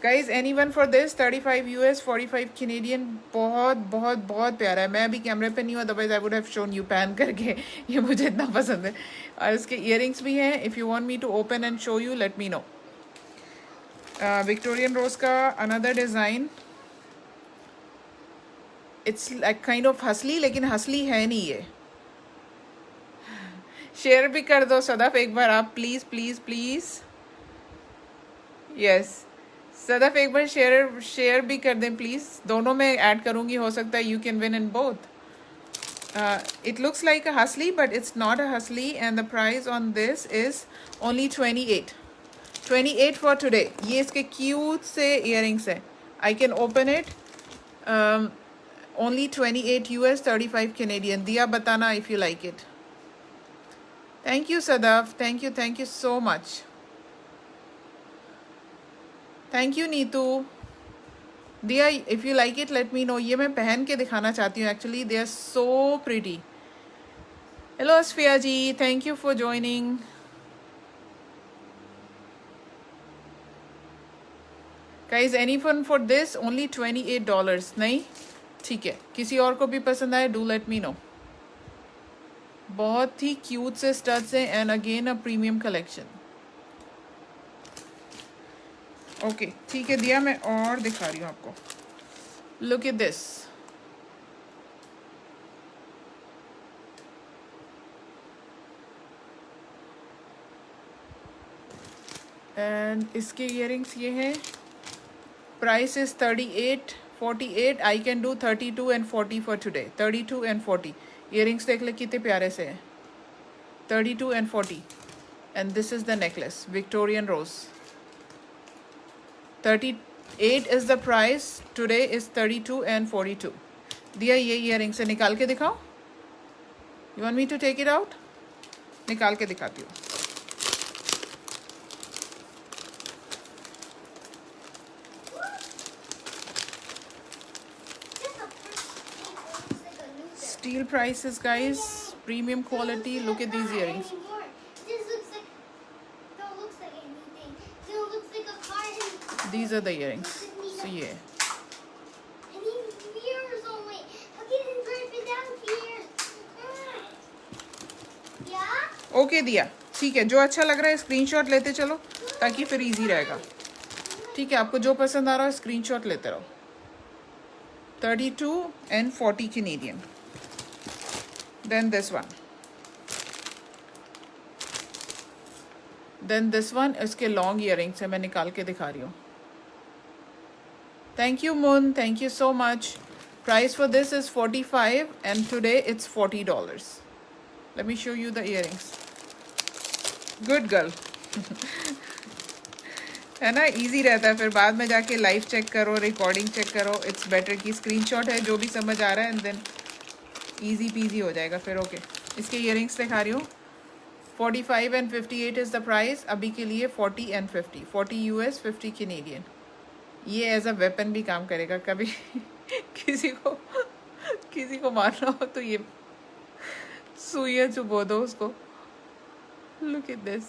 Guys anyone for this 35 US 45 Canadian. बहुत बहुत बहुत प्यारा है. मैं अभी कैमरे पे नहीं हूँ, otherwise I would have shown you pan करके. ये मुझे इतना पसंद है. और इसके इयररिंग्स भी हैं. If you want me to open and show you let me know. Victorian rose का another design, it's like kind of hasli, लेकिन हसली है नहीं ये. शेयर भी कर दो सदफ एक बार आप, please please please. Yes, Sadaf एक बार शेयर भी कर दें प्लीज, दोनों में ऐड करूंगी, हो सकता है you can win in both. It looks like a Hasli, but it's not a Hasli, and the price on this is only 28 for today. ये इसके cute से earrings है. I can open it. Only 28 US, 35 Canadian. दिया बताना if you like it. Thank you Sadaf. Thank you so much. Thank you Neetu. दिया, if you like it let me know. ये मैं पहन के दिखाना चाहती हूँ actually. They are so pretty. Hello Asfiya ji, thank you for joining. Guys, anyone for this? Only $28. नहीं ठीक है, किसी और को भी पसंद आए do let me know. बहुत ही क्यूट से स्टड्स हैं and again a premium collection. Okay ठीक है दिया, मैं और दिखा रही हूँ आपको. Look at this. एंड इसके इयरिंग्स ये हैं. Price is 38, 48. I can do 32 and 40 for today. 32 and 40 earrings देख ले कितने प्यारे से हैं. 32 and 40. And this is the necklace, Victorian rose. 38 is the price. Today is 32 and 42. दिया ये इयरिंग से निकाल के दिखाओ. You want me to take it out? निकाल के दिखाती हूँ. Steel prices guys, premium quality. Look at these earrings. This looks like, don't looks like anything. It looks like a car. These are the earrings. So yeah. And these mirrors only. How can you drip it down here? Yeah? Okay दिया ठीक है, जो अच्छा लग रहा है screenshot लेते चलो ताकि फिर इजी रहेगा. ठीक है, आपको जो पसंद आ रहा है स्क्रीनशॉट लेते रहो. 32 and 40 Canadian. Then this one. Then this one, इसके लॉन्ग इयरिंग्स है, मैं निकाल के दिखा रही हूँ. Thank you Moon, thank you so much. Price for this is 45 and today it's $40. Let me show you the earrings. Good girl. है ना, इजी रहता है, फिर बाद में जाके लाइव चेक करो, रिकॉर्डिंग चेक करो. इट्स बेटर कि स्क्रीनशॉट है जो भी समझ आ रहा है एंड देन इजी पीजी हो जाएगा फिर. ओके इसके इयरिंग्स दिखा रही हूँ. 45 and 58 इज़ द प्राइस. अभी के लिए 40 and 50. 40 US, 50 Canadian. ये एज अ वेपन भी काम करेगा. कभी किसी को मारना हो तो ये सुइयाँ चुबो दो उसको. Look at this.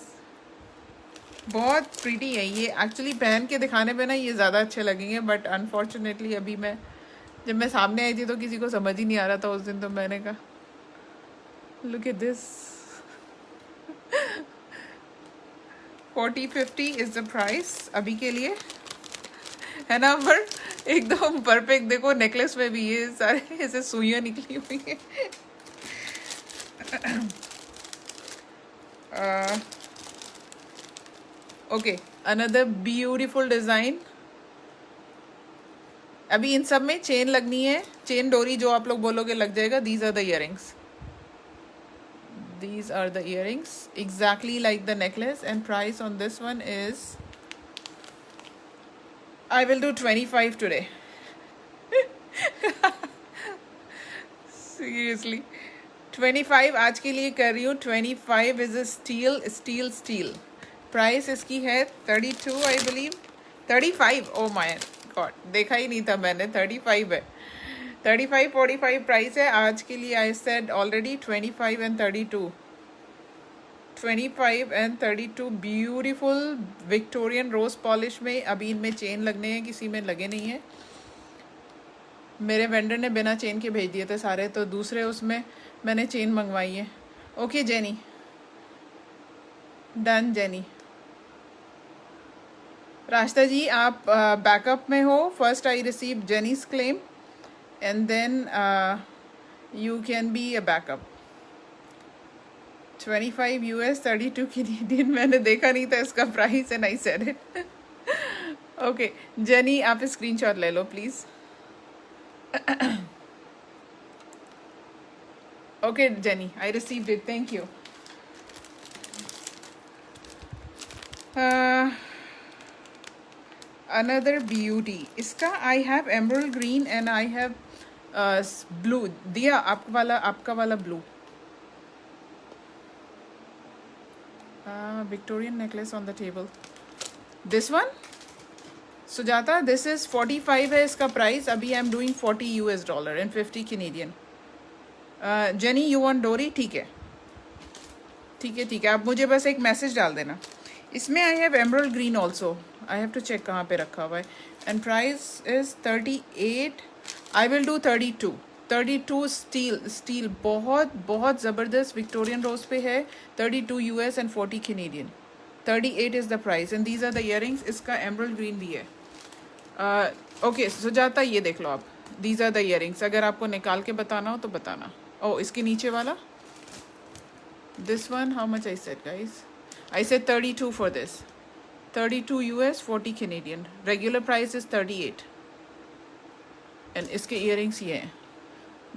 बहुत प्रीटी है ये. एक्चुअली पहन के दिखाने पे ना ये ज़्यादा अच्छे लगेंगे, बट अनफॉर्चुनेटली अभी जब मैं सामने आई थी तो किसी को समझ ही नहीं आ रहा था उस दिन, तो मैंने कहा look at this. 40-50 is the price अभी के लिए, है ना. पर एकदम परफेक्ट. देखो नेकलेस में भी ये सारे ऐसे सुइयाँ निकली हुई हैं. Okay another beautiful design. अभी इन सब में चेन लगनी है, चेन डोरी जो आप लोग बोलोगे लग जाएगा. These are the earrings. These are the earrings exactly like the necklace, and price on this one is, I will do 25 today. Seriously 25 आज के लिए कर रही हूँ. 25 is a steel. प्राइस इसकी है 32 I believe. 35 oh my god, देखा ही नहीं था मैंने. 35 है. 35, 45 प्राइस है आज के लिए. I said already 25 and 32. 25 and 32 beautiful Victorian rose polish में. अभी इनमें चेन लगने हैं, किसी में लगे नहीं हैं. मेरे वेंडर ने बिना चेन के भेज दिए थे सारे, तो दूसरे उसमें मैंने चेन मंगवाई है. Okay Jenny, done Jenny. Rasta ji आप बैकअप में हो. First I receive Jenny's claim and then you can be a backup. 25 US, 32 Canadian. मैंने देखा नहीं था इसका price and I said it. Okay Jenny, आप स्क्रीनशॉट ले लो please. Okay Jenny, I received it, thank you. Another beauty. इसका I have emerald green and I have blue. दिया आपका वाला blue. Victorian necklace on the table. This one? Sujata, this is 45 है इसका price. अभी I'm doing $40 and 50 Canadian. Jenny, you want Dory? ठीक है. ठीक है, आप मुझे बस एक मैसेज डाल देना. इसमें I have emerald green also. I have to check कहाँ पे रखा हुआ है. And price is 38. I will do 32 steal बहुत ज़बरदस्त विक्टोरियन रोज पे है. 32 US and 40 Canadian. 38 is the price and these are the earrings. इसका एमरल्ड ग्रीन भी है. ओके सुजाता, ये देख लो आप. These are the earrings. अगर आपको निकाल के बताना हो तो बताना. ओ इसके नीचे वाला, this one, how much I said, guys? I said 32 for this. 32 US, 40 Canadian. Regular price is 38. And इसके earrings ये हैं.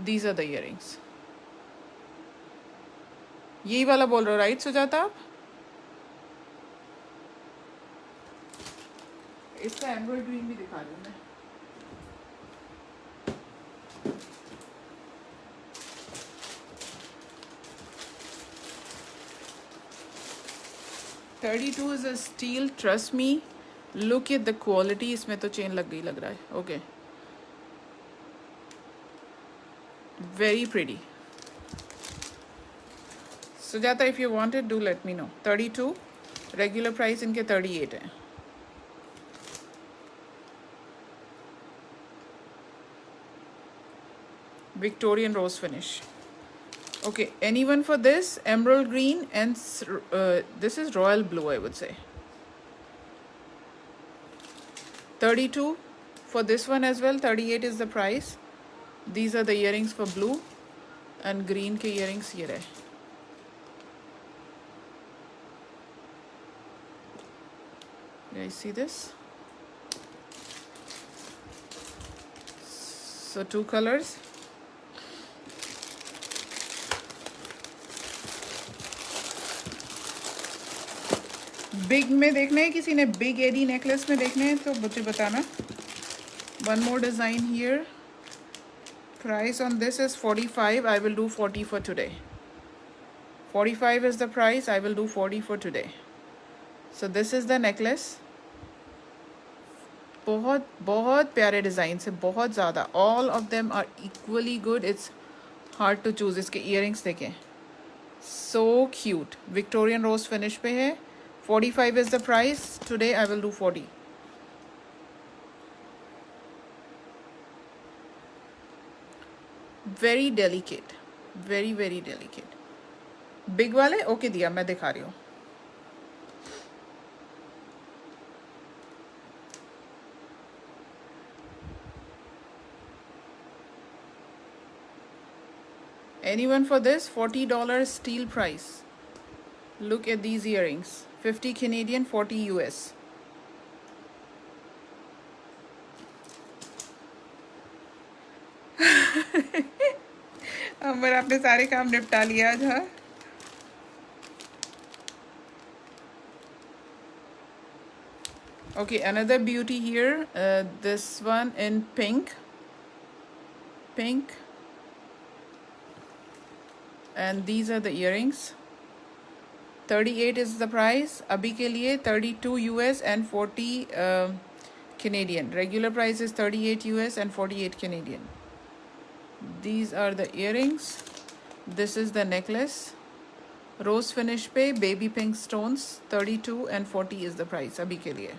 These are the earrings. यही वाला बोल रहे हो राइट सुजाता आप? इसका एम्ब्रॉयडरी ग्रीन भी दिखा दूँ मैं. $32 is a steel. Trust me. Look at the quality. इसमें तो चेन लग गई लग रहा है. Okay. Very pretty. Sujata, if you want it, do let me know. 32. Regular price इनके 38 है. Victorian rose finish. Okay, anyone for this? Emerald green and this is royal blue, I would say. 32 for this one as well. 38 is the price. These are the earrings for blue and green के earrings ये रहे. You guys see this? So 2 colors. Big में देखना है किसी ने, big AD necklace में देखने हैं तो मुझे बताना. One more design here. Price on this is 45. I will do 40 for today. 45 is the price. I will do 40 for today. So this is the necklace. बहुत प्यारे डिज़ाइन से, बहुत ज़्यादा. All of them are equally good. It's hard to choose. इसके earrings देखें, so cute. Victorian rose finish पे है. 45 is the price. Today I will do 40. Very delicate. Very delicate. Big वाले ओके दिया, मैं दिखा रही हूँ. Anyone for this? $40 steel price. Look at these earrings. 50 Canadian, 40 US. अमर आपने सारे काम निपटा लिया आज. हाँ okay, another beauty here. This one in pink and these are the earrings. 38 is the price. अभी के लिए 32 US and 40 Canadian. Regular price is 38 US and 48 Canadian. These are the earrings. This is the necklace. Rose finish पे baby pink stones. 32 and 40 is the price अभी के लिए.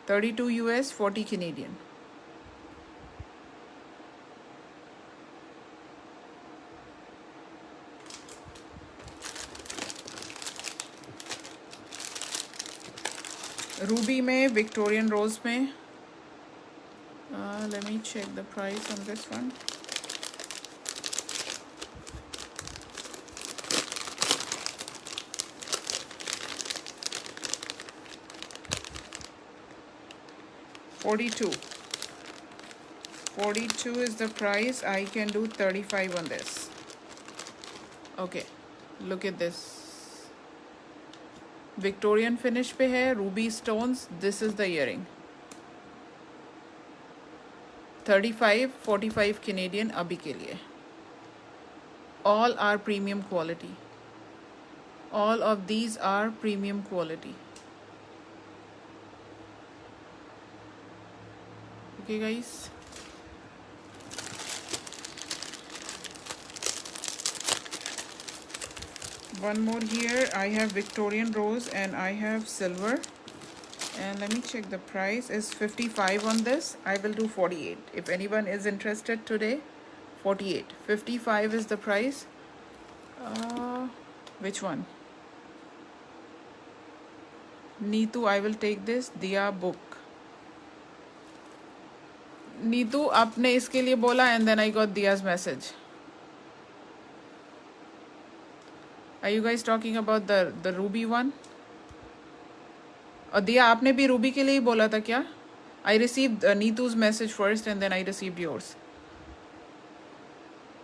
32 US, 40 Canadian. Ruby में, Victorian रोज में. Let me check the price on this one. 42. 42 is the price. I can do 35 on this. Okay, look at this. Victorian finish पे है, ruby stones. This is the earring. 35, 45 Canadian अभी के लिए. All are premium quality. All of these are premium quality. Okay guys. One more here. I have Victorian rose and I have silver. And let me check, the price is 55 on this. I will do 48. If anyone is interested today, 48. 55 is the price. Which one? Neetu, I will take this. Diya book. Neetu, आपने इसके लिए बोला and then I got Diya's message. Are you guys talking about the ruby one? और दिया आपने भी Ruby के लिए ही बोला था क्या? I received Neetu's message first and then I received yours.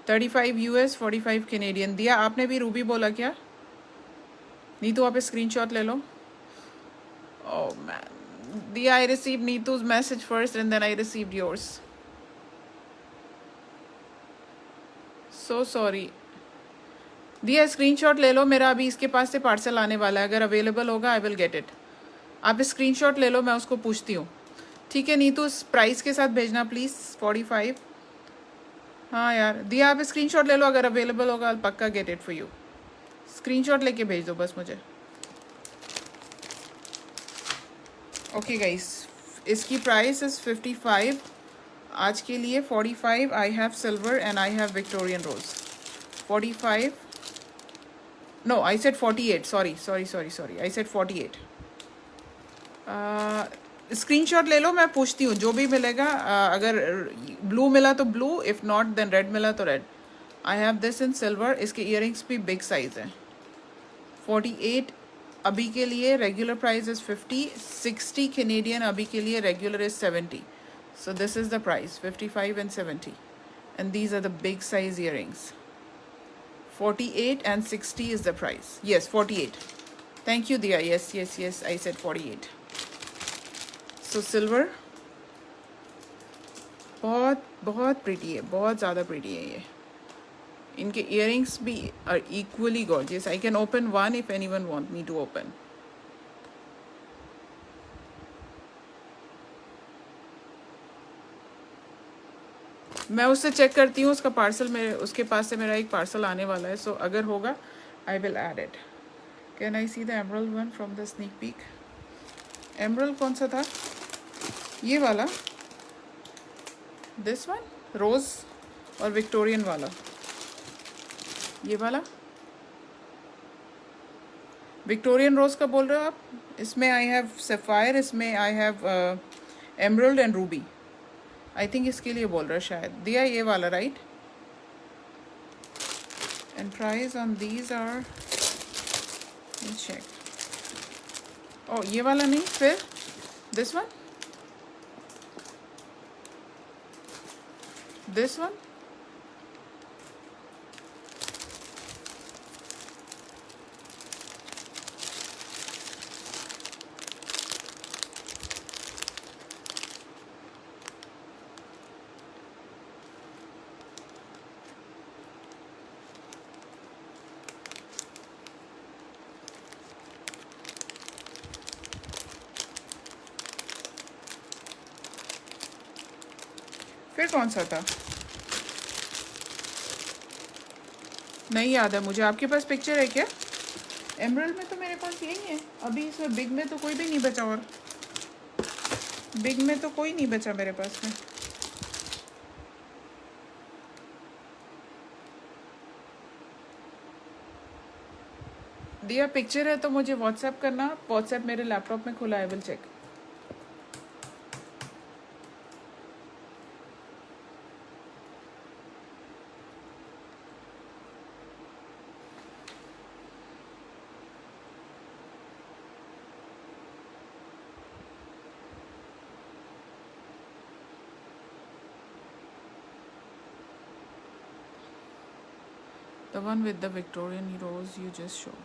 35 US, 45 Canadian. दिया आपने भी रूबी बोला क्या? नीतू आप स्क्रीनशॉट ले लो. Oh man. दिया I received Neetu's message first and then I received yours. So sorry. दिया स्क्रीनशॉट ले लो, मेरा अभी इसके पास से पार्सल आने वाला है. अगर अवेलेबल होगा आई विल गेट इट. आप स्क्रीनशॉट ले लो, मैं उसको पूछती हूँ. ठीक है नीतू, इस प्राइस के साथ भेजना प्लीज़. 45. हाँ यार दिया आप स्क्रीनशॉट ले लो, अगर अवेलेबल होगा आई पक्का get it for you. Screenshot लेके भेज दो बस मुझे. ओके गाइस, इसकी प्राइस इज़ 55. आज के लिए 45. I have silver and I have Victorian rose. 45. No, I said 48. Sorry. I said 48. Screenshot ले लो, मैं पूछती हूँ जो भी मिलेगा. अगर ब्लू मिला तो blue, if not then red मिला तो red. I have this in silver. इसके इयरिंग्स भी बिग साइज़ हैं. 48 अभी के लिए. Regular price is 50. 60 कैनेडियन अभी के लिए. Regular is 70. So this is the price, 55 and 70. And these are the big size earrings. 48 and 60 is the price. Yes, 48. Thank you, Diya. Yes. I said 48. So silver. बहुत pretty है, बहुत ज़्यादा pretty है ये. इनके earrings भी are equally gorgeous. I can open one if anyone want me to open. मैं उससे चेक करती हूँ उसका पार्सल. मेरे उसके पास से मेरा एक पार्सल आने वाला है. सो अगर होगा I will add it. Can I see the emerald one from the sneak peek? Emerald कौन सा था? ये वाला, दिस वन, रोज़ और विक्टोरियन वाला. ये वाला विक्टोरियन रोज़ का बोल रहे हो आप? इसमें आई हैव सफ़ायर, इसमें I have emerald and ruby. I think इसके लिए बोल रहा है शायद. दिया ये वाला right. And price on these are, check. Oh ये वाला नहीं, फिर दिस वन, दिस वन. फिर कौन सा था? नहीं याद है मुझे. आपके पास पिक्चर है क्या? एमरल्ड में तो मेरे पास यही है अभी. इसमें बिग में तो कोई भी नहीं बचा. और बिग में तो कोई नहीं बचा मेरे पास में. दिया पिक्चर है तो मुझे व्हाट्सएप करना. व्हाट्सएप मेरे लैपटॉप में खुला है, will check. The one with the Victorian rose you just showed.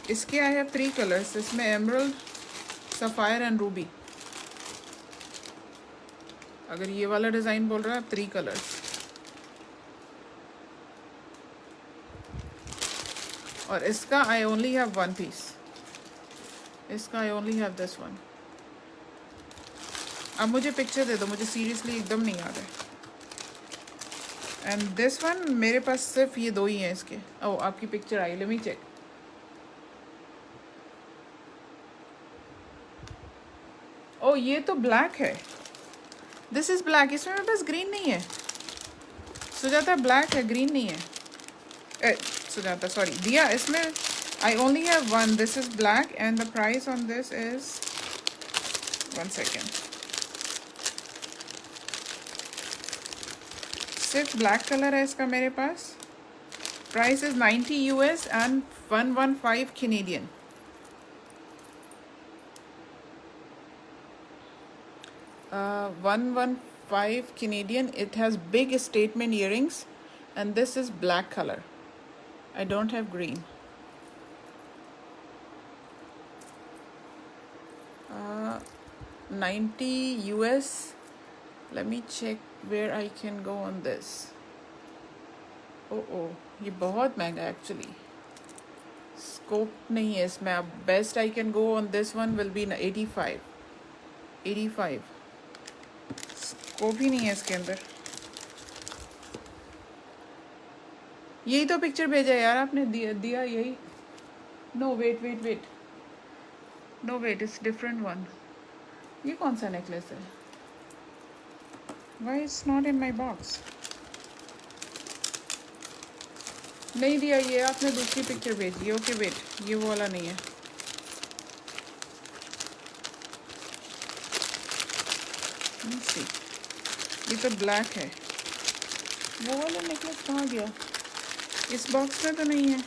इसके I have 3 colors. इसमें emerald, sapphire and ruby. अगर ये वाला डिज़ाइन बोल रहा है 3 colors. और इसका I only have 1 piece. इसका I only have this one. अब मुझे पिक्चर दे दो, मुझे सीरियसली एकदम नहीं याद है. एंड दिस वन मेरे पास सिर्फ ये 2 ही हैं इसके. ओह आपकी पिक्चर आई, लेट मी चेक. ओह ये तो ब्लैक है. This is black. इसमें मेरे पास ग्रीन नहीं है. सुजाता ब्लैक है, ग्रीन नहीं है. सुजाता सॉरी दिया, इसमें I only have 1. This is black and the price on this is 1 second. सिर्फ ब्लैक कलर है इसका मेरे पास. Price is 90 US and 115 Canadian. Uh, 115 Canadian. It has big statement earrings and this is black color. I don't have green. 90 US. Let me check where I can go on this. Oh, ये बहुत महंगा है actually. Scope नहीं है इसमें. अब best I can go on this one will be 85. Scope ही नहीं है इसके अंदर. यही तो पिक्चर भेजा यार आपने. दिया यही. No wait. No wait, it's different one. ये कौन सा नेकलेस है? Why it's not in my box? नहीं दिया, ये आपने दूसरी पिक्चर भेजी. ओके वेट, ये वो वाला नहीं है. सी, ये तो ब्लैक है. वो वाला नेकलेस कहाँ गया? इस बॉक्स में तो नहीं है.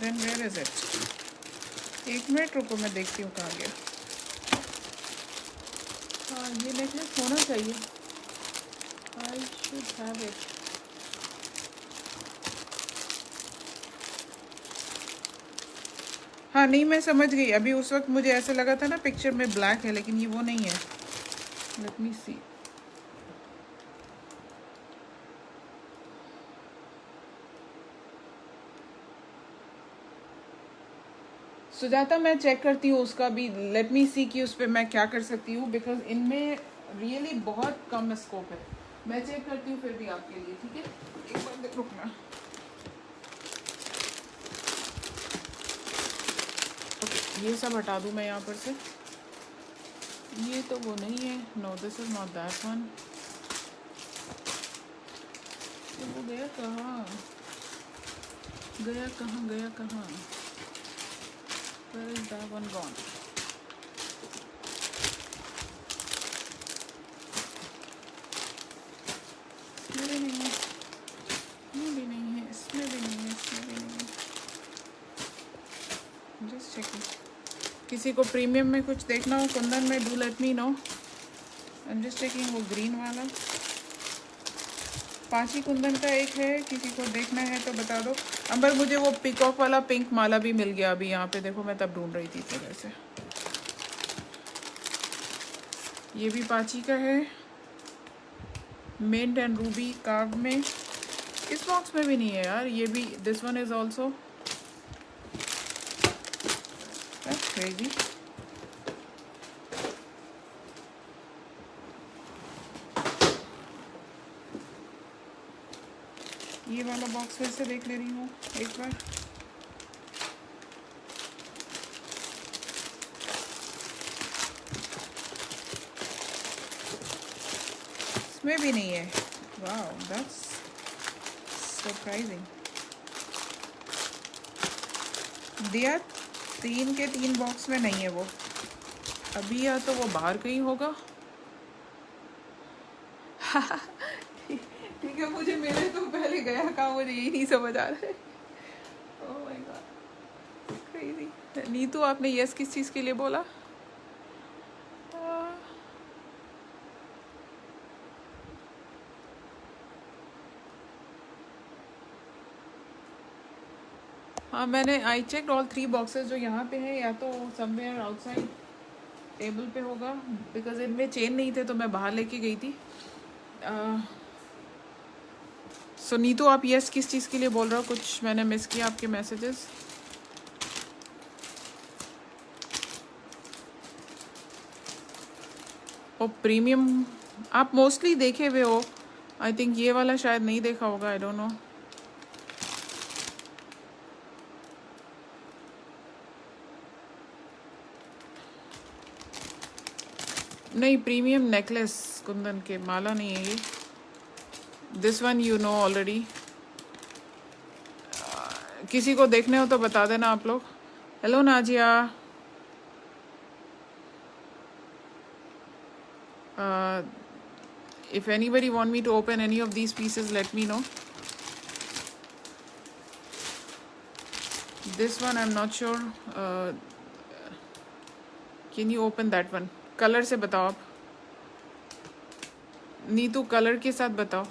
Then where is it? 1 minute रुको, मैं देखती हूँ कहाँ गया. हाँ ये नेकलेस होना चाहिए. I should have it. हाँ नहीं, मैं समझ गई. अभी उस वक्त मुझे ऐसा लगा था ना पिक्चर में ब्लैक है, लेकिन ये वो नहीं है. लेट मी सी. सुजाता मैं चेक करती हूँ उसका भी. लेट मी सी कि उस पर मैं क्या कर सकती हूँ, बिकॉज इनमें रियली बहुत कम स्कोप है. मैं चेक करती हूँ फिर भी आपके लिए. ठीक है, एक बार रुकना. ओके, ये सब हटा दूँ मैं यहाँ पर से. ये तो वो नहीं है. No this is not that one. तो वो गया कहाँ? Where is that one gone? इसमें भी नहीं है. इसमें भी नहीं है. इसमें भी नहीं है. इसमें भी नहीं है. Just checking. किसी को प्रीमियम में कुछ देखना हो कुंदन में, do let me no. I am just checking. वो ग्रीन वाला पांची कुंदन का एक है. किसी को देखना है तो बता दो. अंबर मुझे वो पिकॉक वाला पिंक माला भी मिल गया अभी यहाँ पे. देखो मैं तब ढूंढ रही थी इस तरह से. ये भी पांची का है. मिंट एंड रूबी कार्व में. इस बॉक्स में भी नहीं है यार. ये भी. This one is also. That's crazy. ये वाला बॉक्स फिर से देख ले रही हूँ एक बार. इसमें भी नहीं है. Wow, that's surprising. दिया 3 के 3 बॉक्स में नहीं है वो अभी. या तो वो बाहर कहीं होगा. ठीक है, मुझे मेरे तो पहले गया कहाँ, मुझे यही नहीं समझ आ रहा है. Oh my God, crazy. Neetu आपने यस किस चीज़ के लिए बोला? हाँ मैंने आई चेक ऑल 3 बॉक्सेस जो यहाँ पे है, या तो समवेयर आउटसाइड टेबल पे होगा, बिकॉज इनमें चेन नहीं थे तो मैं बाहर लेके गई थी। सो नीतू आप यस किस चीज़ के लिए बोल रहे हो? कुछ मैंने मिस किया आपके मैसेजेस। ओ प्रीमियम आप मोस्टली देखे हुए हो, आई थिंक ये वाला शायद नहीं देखा होगा, आई डोंट नो। नहीं, प्रीमियम नेकलेस कुंदन के, माला नहीं है ये। This one you know already. किसी को देखने हो तो बता देना आप लोग। Hello Nazia. If anybody want me to open any of these pieces, let me know. This one I'm not sure. Can you open that one? Colour से बताओ आप। नीतू कलर के साथ बताओ।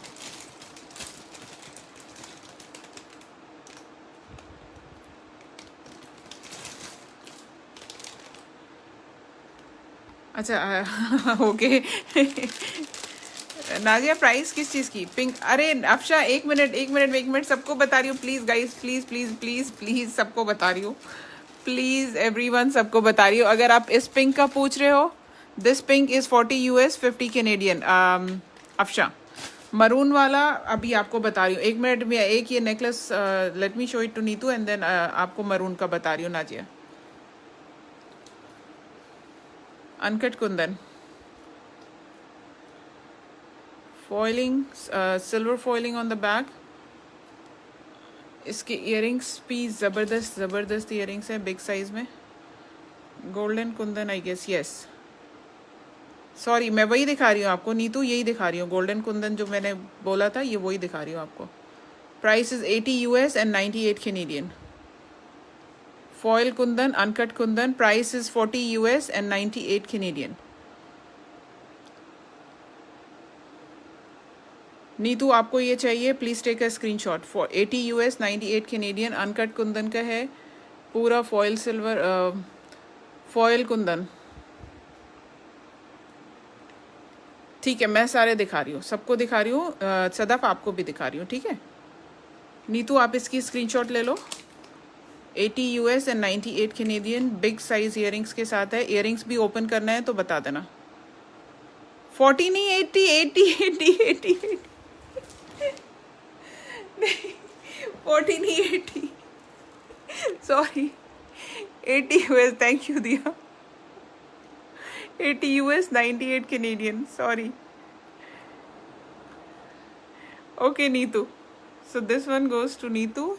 अच्छा ओके। नाजिया प्राइस किस चीज़ की? पिंक। अरे अफशा एक मिनट सबको बता रही हूँ प्लीज़ गाइस, प्लीज़ सबको बता रही हूँ, प्लीज़ एवरीवन सबको बता रही हूँ। अगर आप इस पिंक का पूछ रहे हो, this pink is 40 US 50 Canadian. Afsha maroon वाला अभी आपको बता रही हूँ, एक मिनट में। एक ये necklace let me show it to Neetu and then आपको मरून का बता रही हूँ Nazia. Uncut kundan, foiling, silver foiling on the back. इसके इयरिंग्स भी ज़बरदस्त इयरिंग्स हैं, बिग साइज में। Golden kundan I guess, yes. Sorry मैं वही दिखा रही हूँ आपको नीतू, यही दिखा रही हूँ। गोल्डन कुंदन जो मैंने बोला था ये वही दिखा रही हूँ आपको। Price is 80 US and 98 Canadian. Foil kundan, uncut kundan, price is 40 US and 98 Canadian. Neetu आपको ये चाहिए, please take a screenshot. For 80 US 98 Canadian, uncut kundan का है, पूरा फॉयल सिल्वर, फॉयल कुंदन। ठीक है, मैं सारे दिखा रही हूँ, सबको दिखा रही हूँ। सदफ आपको भी दिखा रही हूँ, ठीक है। नीतू आप इसकी स्क्रीनशॉट ले लो। 80 US and 98 Canadian, big size earrings के साथ है। इयरिंग्स भी ओपन करना है तो बता देना। 40 नहीं, 80 80 80 80 80 नहीं 40 नहीं 80, सॉरी 80 US, थैंक यू दिया। 80 US 98 Canadian, sorry. Okay Neetu, so this one goes to Neetu.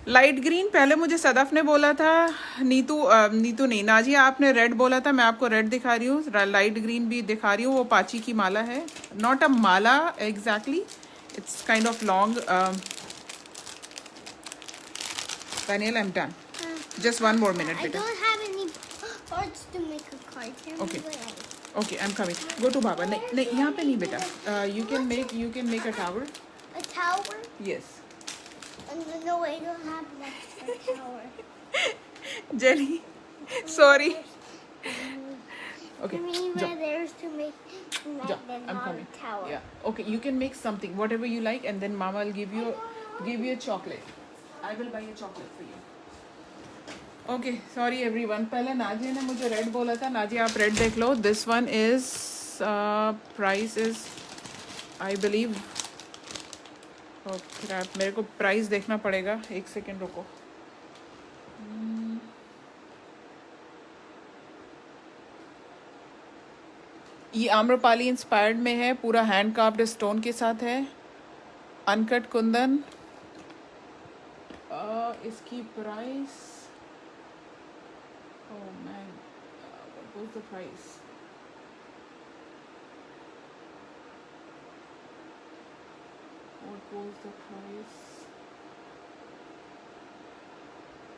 Light green पहले मुझे सदफ ने बोला था, नीतू नहीं नाजिया आपने रेड बोला था, मैं आपको रेड दिखा रही हूँ। लाइट ग्रीन भी दिखा रही हूँ, वो पाची की माला है, not a Mala exactly, it's kind of long. Daniel, I'm done. Just one more minute, I beta. don't have any parts to make a card. Tell Okay. me what else. Okay, I'm coming. Go to Baba. नहीं यहाँ पे नहीं बेटा. You can make a tower. A tower? Yes. No, I don't have much for a tower. Jenny, sorry. Okay. I mean, Jump. where there's to make Jump. the I'm coming. tower. Yeah. Okay, you can make something, whatever you like, and then Mama will give you a chocolate. I will buy a chocolate for you. Okay, sorry everyone. पहले नाजिया ने मुझे red बोला था। नाजिया आप red देख लो। This one is price is I believe. Okay, मेरे को price देखना पड़ेगा, एक सेकेंड रुको। ये आम्रपाली इंस्पायर्ड में है, पूरा हैंड कार्व्ड स्टोन के साथ है, अनकट कुंदन। इसकी price, oh man, what was the price? What was the price?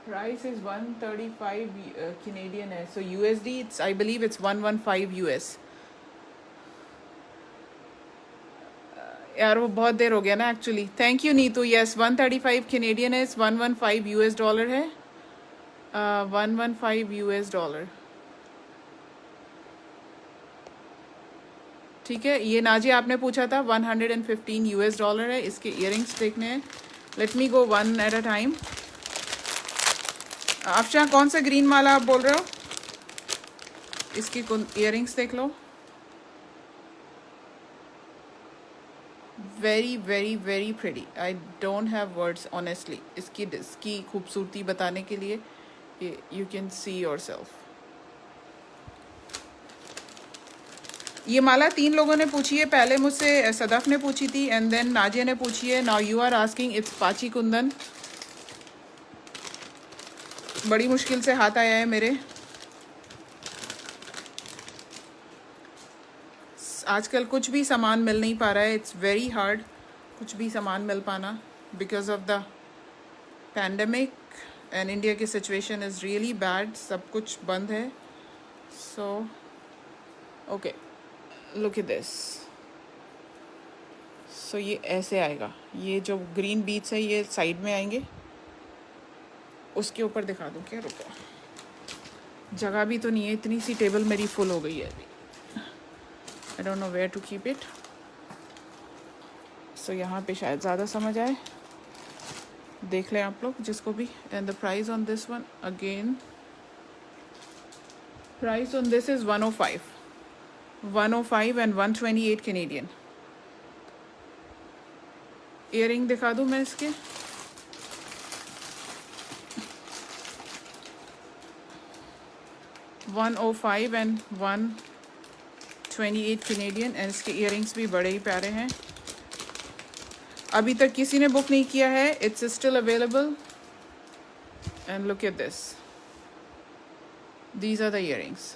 Price is 135 Canadian है, so USD it's I believe it's 115 US. यार वो बहुत देर हो गया ना actually. Thank you Neetu. Yes 135 Canadian है, 115 US डॉलर है. 115 US डॉलर. ठीक है. ये नाजी आपने पूछा था 115 US डॉलर है. इसके इयरिंग्स देखने हैं. Let me go one at a time. Afsha कौन सा ग्रीन माला आप बोल रहे हो? इसकी इयरिंग्स देख लो. Very very very pretty. I don't have words honestly इसकी खूबसूरती बताने के लिए. You can see yourself. ये माला 3 लोगों ने पूछी है. पहले मुझसे सदफ ने पूछी थी एंड देन नाजिया ने पूछी है. Now you are asking. It's pachi kundan. बड़ी मुश्किल से हाथ आया है मेरे. आजकल कुछ भी सामान मिल नहीं पा रहा है. इट्स वेरी हार्ड कुछ भी सामान मिल पाना because of the pandemic and India की सिचुएशन इज़ रियली बैड. सब कुछ बंद है. So okay look at this. So ये ऐसे आएगा. ये जो ग्रीन बीट्स है ये साइड में आएंगे. उसके ऊपर दिखा दूँ क्या? रुको. जगह भी तो नहीं है. इतनी सी टेबल मेरी फुल हो गई है अभी. I don't know where to keep it. So यहाँ पे शायद ज़्यादा समझ आए. देख लें आप लोग जिसको भी. And the price on this one again. Price on this is 105. 105 and 128 Canadian. Earring दिखा दूँ मैं इसके. $105 and 128 कैनेडियन. एंड इसके इयरिंग्स भी बड़े ही प्यारे हैं. अभी तक किसी ने बुक नहीं किया है. It's still available. And look at this. These are the earrings.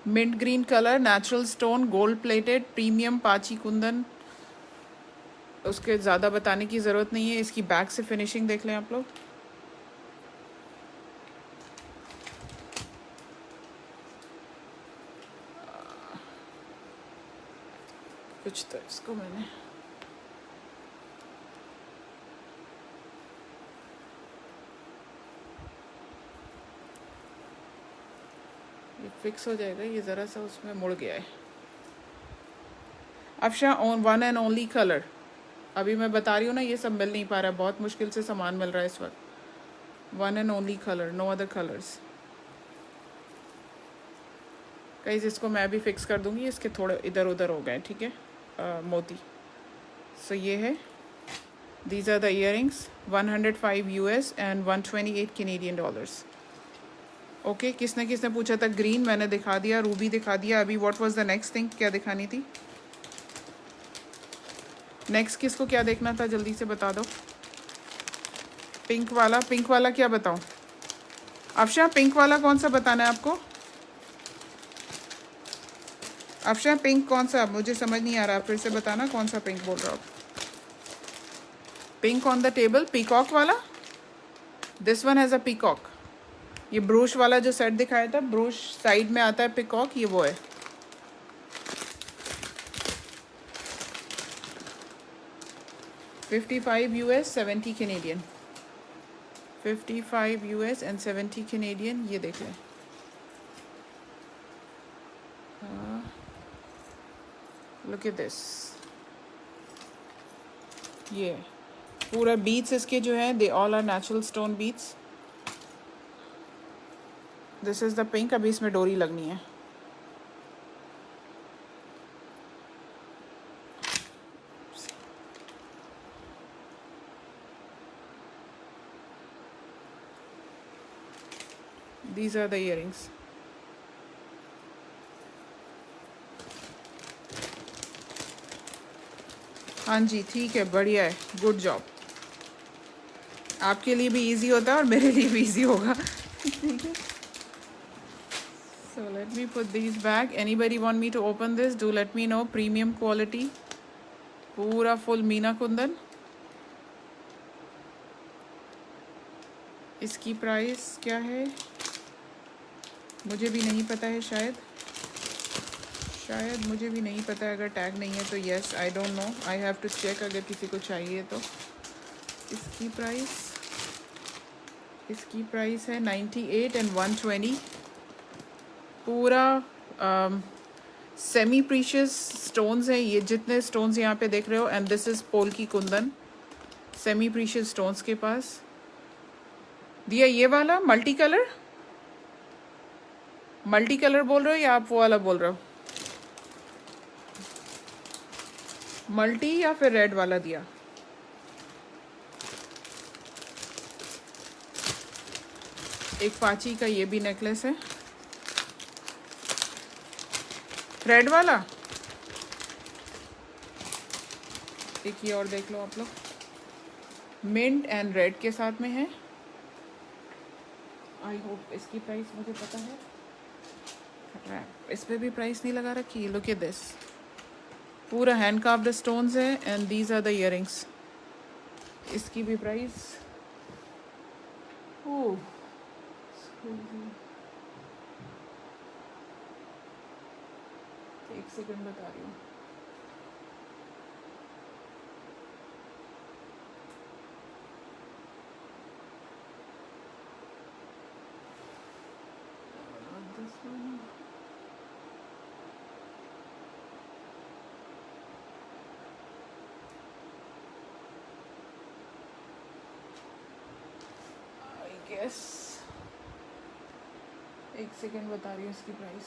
Mint green colour, natural stone, gold plated, premium pachi kundan. उसके ज़्यादा बताने की ज़रूरत नहीं है. इसकी बैक से फिनिशिंग देख लें आप लोग. कुछ तो इसको मैंने ये फिक्स हो जाएगा. ये ज़रा सा उसमें मुड़ गया है. Afsha on one and only colour. अभी मैं बता रही हूँ ना ये सब मिल नहीं पा रहा है. बहुत मुश्किल से सामान मिल रहा है इस वक्त. One and only colour, no other colours. कहीं इसको मैं भी फिक्स कर दूँगी. इसके थोड़े इधर उधर हो गए. ठीक है. मोती. सो ये है. These are the earrings. 105 US and 128 Canadian dollars. Okay. किसने किसने पूछा था ग्रीन? मैंने दिखा दिया. रूबी दिखा दिया. अभी what was the next thing? क्या दिखानी थी नेक्स्ट? किसको क्या देखना था? जल्दी से बता दो. पिंक वाला. पिंक वाला क्या बताऊं? अफशा पिंक वाला कौन सा बताना है आपको? अफशा पिंक कौन सा? मुझे समझ नहीं आ रहा. फिर से बताना कौन सा पिंक बोल रहे हो आप. Pink on the table. Peacock वाला. This one has a peacock. ये ब्रूश वाला जो सेट दिखाया था, ब्रूश साइड में आता है पीकॉक, ये वो है. $55 US, 70 Canadian. 55 US and 70 Canadian. ये देख लें. Look at this. ये पूरा बीट्स इसके जो हैं they all are natural stone beads. This is the pink. अभी इसमें डोरी लगनी है. These are the earrings. हाँ जी ठीक है. बढ़िया है. Good job. आपके लिए भी इजी होता है और मेरे लिए भी इजी होगा. ठीक है. So let me put these back. Anybody want me to open this? Do let me know. Premium quality. पूरा फुल मीना कुंदन. इसकी प्राइस क्या है मुझे भी नहीं पता है, शायद मुझे भी नहीं पता है। अगर टैग नहीं है तो yes, I don't know, I have to check अगर किसी को चाहिए तो। इसकी प्राइस है 98 एंड 120। पूरा सेमी प्रीशियस स्टोन्स हैं ये, जितने स्टोन्स यहाँ पे देख रहे हो। And this is polki Kundan, semi precious stones के पास दिया। ये वाला मल्टी कलर बोल रहे हो या आप वो वाला बोल रहे हो? मल्टी या फिर रेड वाला दिया? एक पाची का ये भी नेकलेस है, रेड वाला। एक ये और देख लो आप लोग, मिंट एंड रेड के साथ में है। आई होप इसकी प्राइस मुझे पता है। इस पे भी प्राइस नहीं लगा रखी। लुक एट दिस, पूरा हैंड कार्व्ड स्टोन्स है and these are the earrings. इसकी भी प्राइस एक सेकंड बता रही हूँ। यस, एक सेकेंड बता रही हूँ इसकी प्राइस।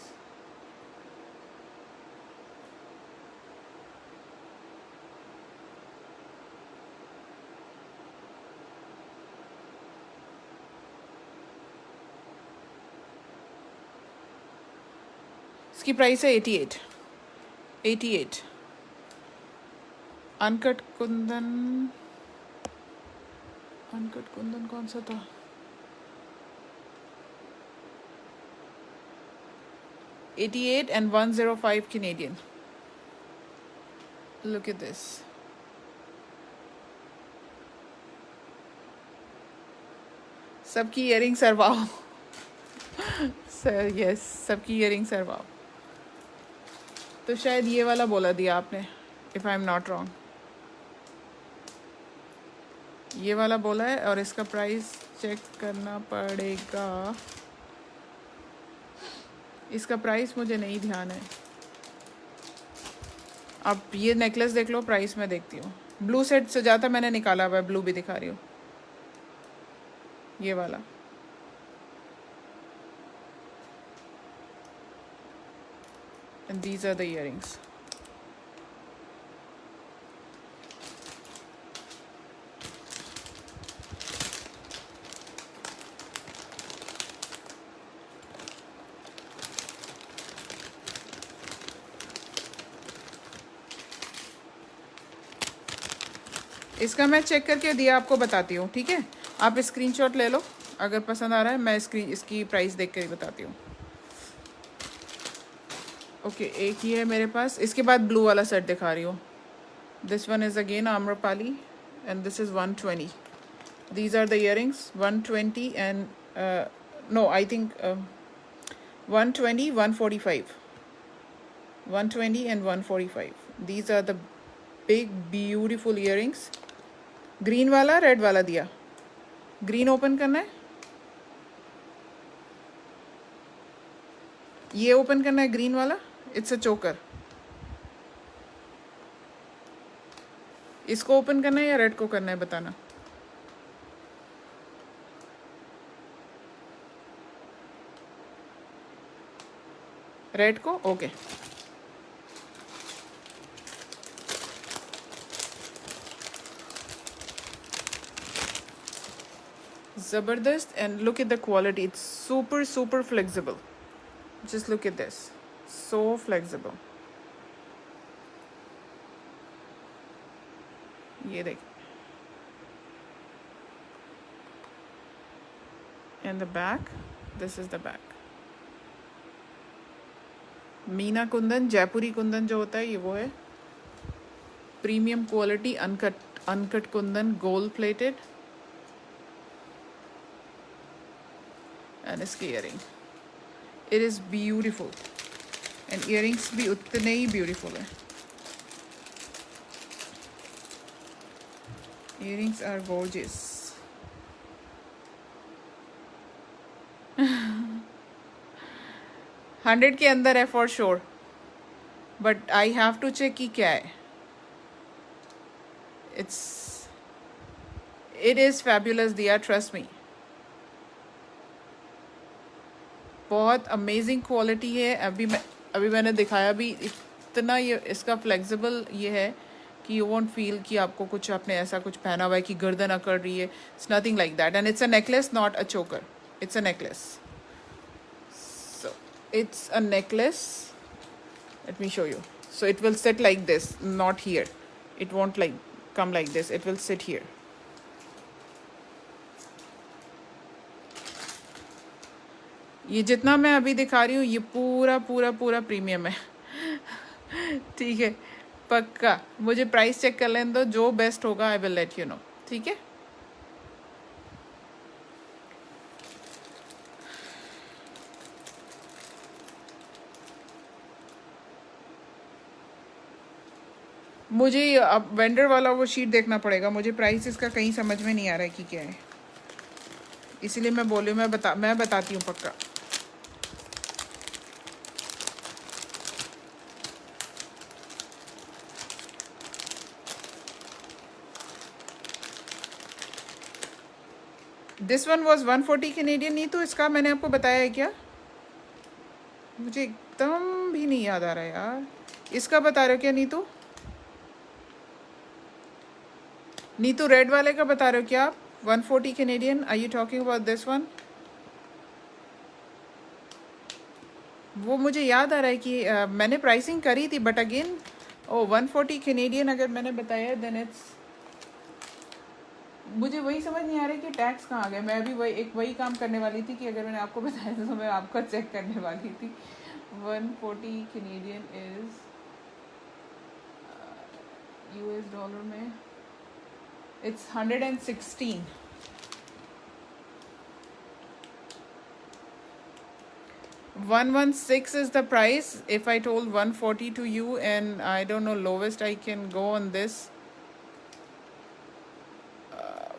इसकी प्राइस है 88। अनकट कुंदन कौन सा था? $88 and $105 Canadian. Look at this. सबकी इयरिंग सरवाओ। सर यस, सबकी इयरिंग सरवाओ। तो शायद ये वाला बोला दिया आपने, if I am not wrong. ये वाला बोला है और इसका प्राइस चेक करना पड़ेगा। इसका प्राइस मुझे नहीं ध्यान है। आप ये नेकलेस देख लो, प्राइस मैं देखती हूँ। ब्लू सेट से ज़्यादा मैंने निकाला हुआ है, ब्लू भी दिखा रही हूँ, ये वाला। And these are the earrings. इसका मैं चेक करके दिया आपको बताती हूँ, ठीक है? आप स्क्रीनशॉट ले लो, अगर पसंद आ रहा है मैं इसकी प्राइस देख कर ही बताती हूँ। ओके, एक ही है मेरे पास। इसके बाद ब्लू वाला सेट दिखा रही हूँ। This one is again Amrapali and this is 120। These are the earrings 120 and no I think 120 145 120 and 145। These are the big beautiful earrings. Green वाला रेड वाला दिया? ग्रीन ओपन करना है, ये ओपन करना है ग्रीन वाला। इट्स अ चोकर। इसको ओपन करना है या रेड को करना है, बताना। रेड को, okay. Zabardast, and look at the quality. It's super flexible. Just look at this, so flexible. ये देख, and the back, this is the back. Meena Kundan, जयपुरी कुंदन जो होता है ये वो है। Premium quality uncut kundan, gold plated. And इसके earring, it is beautiful and earrings भी उतने ही ब्यूटीफुल हैं. Earrings are gorgeous. 100 के अंदर है for sure, but I have to check कि क्या है. It is fabulous Diya, trust me. बहुत अमेजिंग क्वालिटी है. अभी मैंने दिखाया भी, इतना ये इसका फ्लेक्सिबल ये है कि यू वॉन्ट फील कि आपको कुछ आपने ऐसा कुछ पहना हुआ है कि गर्दन अकड़ रही है. It's nothing like that. And it's a necklace, not a choker. It's a necklace. So it's a necklace. Let me show you. So it will sit like this, not here. It won't like come like this. It will sit here. ये जितना मैं अभी दिखा रही हूँ ये पूरा पूरा पूरा प्रीमियम है. ठीक है, पक्का. मुझे प्राइस चेक कर लेने दो, जो बेस्ट होगा I will let you know. ठीक है. मुझे अब वेंडर वाला वो शीट देखना पड़ेगा. मुझे प्राइस इसका कहीं समझ में नहीं आ रहा है कि क्या है, इसीलिए मैं बोली मैं बताती हूँ पक्का. This one was 140 Canadian. नहीं तो इसका मैंने आपको बताया है क्या? मुझे एकदम भी नहीं याद आ रहा है यार. इसका बता रहे हो क्या नीतू? नीतू रेड वाले का बता रहे हो क्या आप? 140 Canadian. Are you talking about this one? वो मुझे याद आ रहा है कि मैंने प्राइसिंग करी थी, बट अगेन 140 कैनेडियन अगर मैंने बताया देन इट्स, मुझे वही समझ नहीं आ रहा है कि टैक्स कहाँ आ गया. मैं अभी वही काम करने वाली थी कि अगर मैंने आपको बताया तो मैं आपका चेक करने वाली थी. 140 कैनेडियन इज US डॉलर में it's 116. $116 is the price. If I told 140 to you, and I don't know, lowest I can go on this,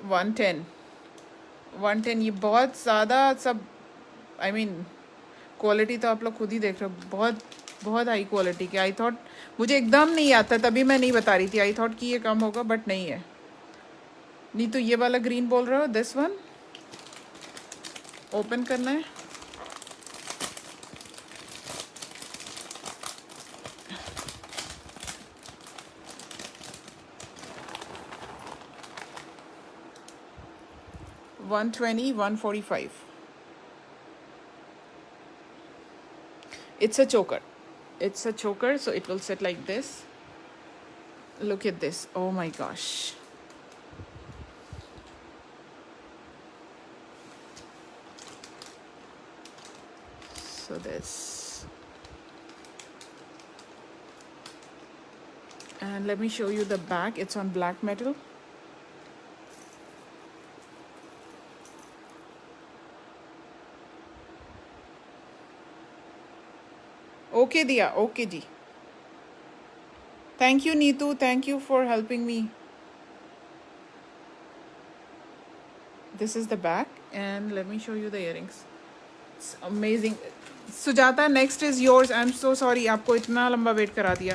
110. 110. ये बहुत ज़्यादा सब, I mean क्वालिटी तो आप लोग खुद ही देख रहे हो, बहुत बहुत हाई क्वालिटी की. आई थॉट, मुझे एकदम नहीं आता तभी मैं नहीं बता रही थी. आई थॉट कि ये कम होगा, बट नहीं है. नहीं तो ये वाला ग्रीन बोल रहे हो, दिस वन ओपन करना है. $120, $145. It's a choker. It's a choker, so it will sit like this. Look at this. Oh my gosh. So this, and let me show you the back. It's on black metal. Okay दिया, okay ji. Thank you Neetu, thank you for helping me. This is the back, and let me show you the earrings. It's amazing. Sujata, next is yours. I'm so sorry आपको इतना लंबा wait करा दिया.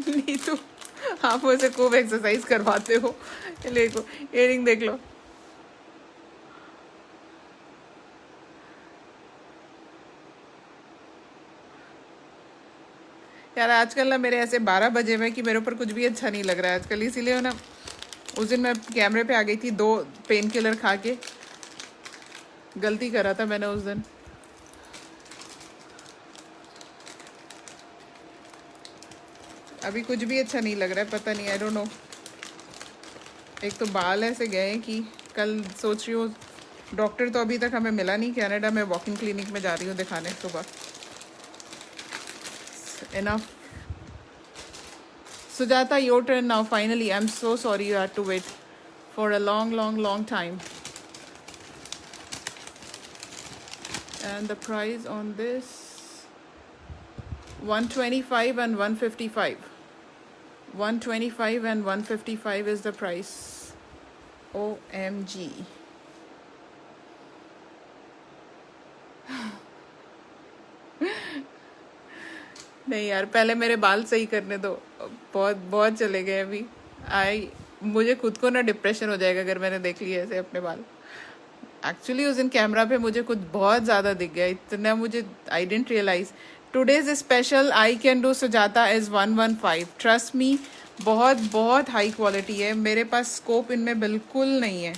नीतू, आप मुझसे खूब exercise करवाते हो. देखो इयरिंग देख लो. यार आजकल ना मेरे ऐसे 12 बजे में कि मेरे ऊपर कुछ भी अच्छा नहीं लग रहा है आजकल, इसीलिए ना उस दिन मैं कैमरे पे आ गई थी 2 पेन किलर खा के. गलती करा था मैंने उस दिन. अभी कुछ भी अच्छा नहीं लग रहा है, पता नहीं, आई डोंट नो. एक तो बाल ऐसे गए कि कल सोच रही हूँ, डॉक्टर तो अभी तक हमें मिला नहीं कनाडा में. वॉकिंग क्लिनिक में जा रही हूँ दिखाने सुबह. Enough. Sujata, your turn now. Finally, I'm so sorry you had to wait for a long time. and the price on this 125 and 155. 125 and 155 is the price. OMG. नहीं यार, पहले मेरे बाल सही करने दो, बहुत बहुत चले गए अभी। मुझे खुद को ना डिप्रेशन हो जाएगा अगर मैंने देख लिया ऐसे अपने बाल। एक्चुअली उस दिन कैमरा पे मुझे कुछ बहुत ज़्यादा दिख गया, इतना मुझे I didn't realise. Today's special I can do Sujata is 115। Trust me, बहुत बहुत हाई क्वालिटी है। मेरे पास स्कोप इनमें बिल्कुल नहीं है,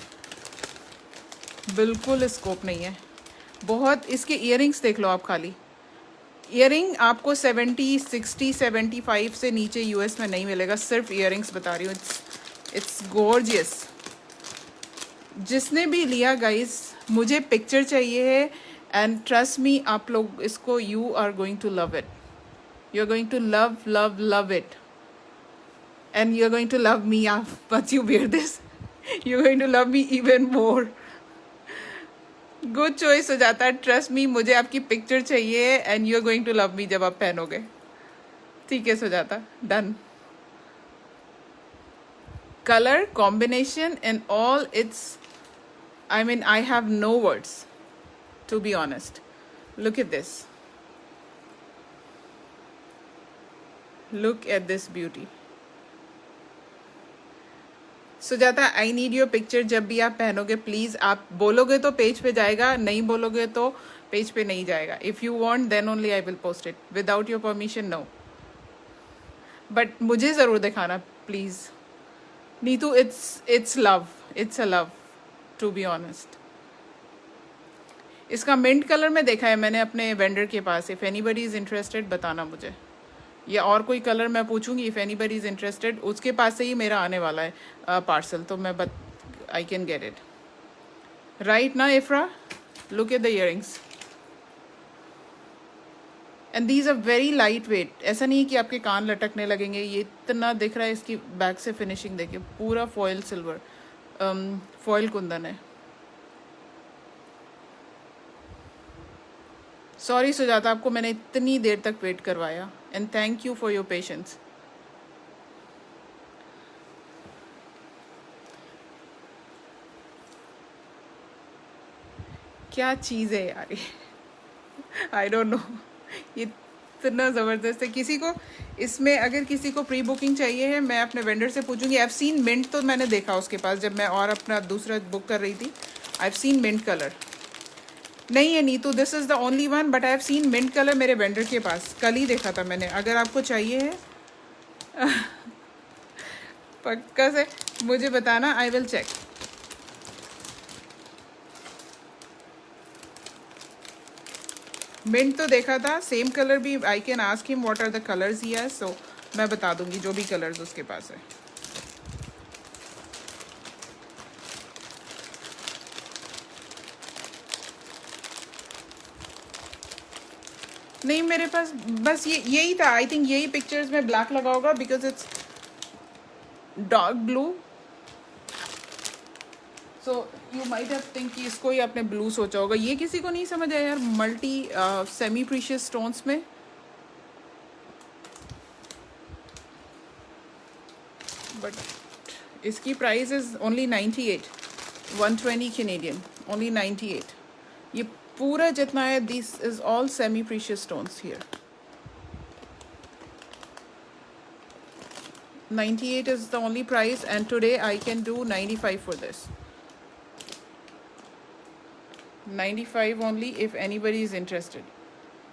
बिल्कुल स्कोप नहीं है। बहुत, इसके इयरिंग्स देख लो आप खाली। इयरिंग आपको 70, 60, 75 से नीचे यूएस में नहीं मिलेगा। सिर्फ इयरिंग्स बता रही हूँ। It's gorgeous. जिसने भी लिया गाइस, मुझे पिक्चर चाहिए है एंड ट्रस्ट मी, आप लोग इसको, you are going to love it. You are going to love love love it and you are going to love me once you wear this. You are going to love me even more. Good choice हो जाता है, trust me. मुझे आपकी picture चाहिए and you are going to love me जब आप पहनोगे। ठीक है, सो जाता, done. Colour combination and all, it's, I mean, I have no words, to be honest. Look at this. Look at this beauty. Sujata, I need your picture जब भी आप पहनोगे प्लीज़। आप बोलोगे तो पेज पे जाएगा, नहीं बोलोगे तो पेज पे नहीं जाएगा। If you want, then only I will post it. Without your permission, no. But मुझे ज़रूर दिखाना please. Neetu, it's love. It's a love. To be honest. इसका मिंट कलर में देखा है मैंने अपने वेंडर के पास। इफ़ एनीबडी इज़ इंटरेस्टेड बताना मुझे, या और कोई कलर मैं पूछूंगी। इफ़ एनीबडी इज़ इंटरेस्टेड, उसके पास से ही मेरा आने वाला है पार्सल, तो मैं I can get it right ना। Ifra, look at the earrings and these are very light weight. ऐसा नहीं है कि आपके कान लटकने लगेंगे। ये इतना दिख रहा है, इसकी बैक से फिनिशिंग देखिए, पूरा फॉयल सिल्वर, फॉयल कुंदन है। सॉरी सुजाता, आपको मैंने इतनी देर तक वेट करवाया and thank you for your patience. क्या चीज़ है यार ये, आई डोंट नो, ये इतना ज़बरदस्त है। किसी को इसमें, अगर किसी को प्री बुकिंग चाहिए है, मैं अपने वेंडर से पूछूंगी। आई हैव सीन मिंट, तो मैंने देखा उसके पास जब मैं और अपना दूसरा बुक कर रही थी। I have seen mint colour. नहीं है Neetu, this is the only one, but I have seen mint colour मेरे वेंडर के पास। कल ही देखा था मैंने। अगर आपको चाहिए है पक्का से मुझे बताना, आई विल चेक। मिंट तो देखा था, सेम कलर भी। I can ask him what are the colours he has, so मैं बता दूंगी जो भी कलर्स उसके पास है। नहीं, मेरे पास बस यही था। आई थिंक यही पिक्चर्स में ब्लैक लगा होगा because it's dark blue, so you might have think कि इसको ही आपने ब्लू सोचा होगा। ये किसी को नहीं समझ आया यार, मल्टी सेमी प्रीशियस स्टोन्स में। बट इसकी price is only 98, 120 Canadian, only 98। ये पूरा जितना है, this is all semi precious stones here. 98 is the only price and today I can do 95 for this. 95 only if anybody is interested.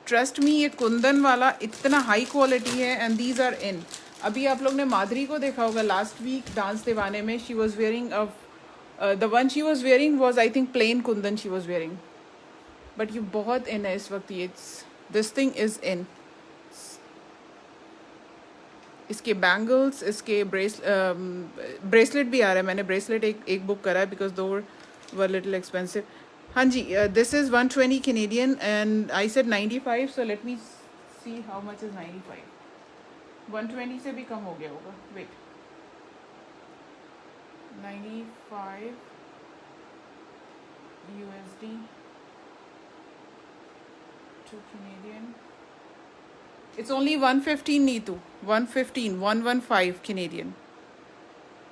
Trust me, ये कुंदन वाला इतना high quality है and these are in. अभी आप लोग ने माधुरी को देखा होगा लास्ट वीक डांस दीवाने में। she was wearing the one she was wearing was I think plain Kundan she was wearing. But ये बहुत in है इस वक्त। ये this thing is in. इसके बैंगल्स, इसके ब्रेसलेट भी आ रहा है। मैंने ब्रेसलेट एक बुक करा है बिकॉज दो वर लिटिल एक्सपेंसिव। हाँ जी, this is 120 Canadian and I said 95, so let me see how much is 95। 120 से भी कम हो गया होगा। Wait, 95 USD to Canadian. It's only 115, Neetu. 115, 115 Canadian.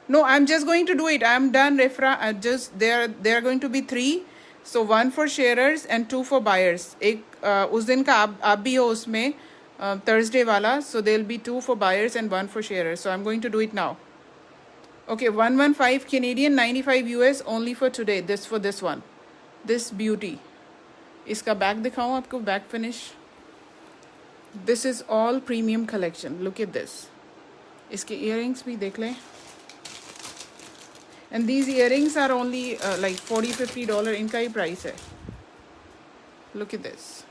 No, I'm just going to do it. I'm done, Refra. I just there are going to be 3. So 1 for sharers and 2 for buyers. एक उस दिन का आप भी हो उसमें Thursday वाला. So there'll be 2 for buyers and 1 for sharers. So I'm going to do it now. Okay, 115 Canadian, 95 US only for today. This for this one. This beauty. इसका बैक दिखाऊं आपको, back finish. This is all premium collection. Look at this. इसके earrings भी देख लें. And these earrings are only like $40-50. इनका ही price है. Look at this.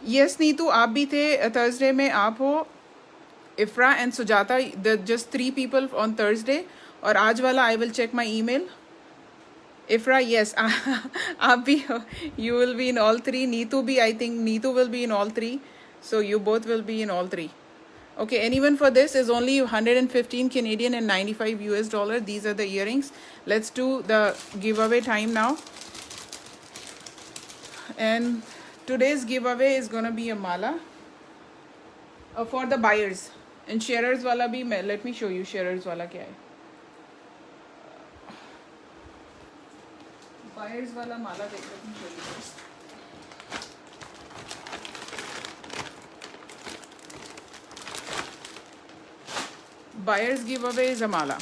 Yes, Neetu, आप भी थे Thursday में. आप हो Ifra and Sujata. Just 3 people on Thursday. और आज वाला I will check my email. Ifra, yes. आप भी हो. You will be in all 3. Neetu भी, I think Neetu will be in all 3. So you both will be in all 3. Okay, anyone for this is only 115 Canadian and 95 US dollar. These are the earrings. Let's do the giveaway time now. And today's giveaway is going to be a mala for the buyers. And sharers wala bhi, let me show you sharers wala kya hai. Buyers wala mala, let me show you this. Buyers giveaway is a mala.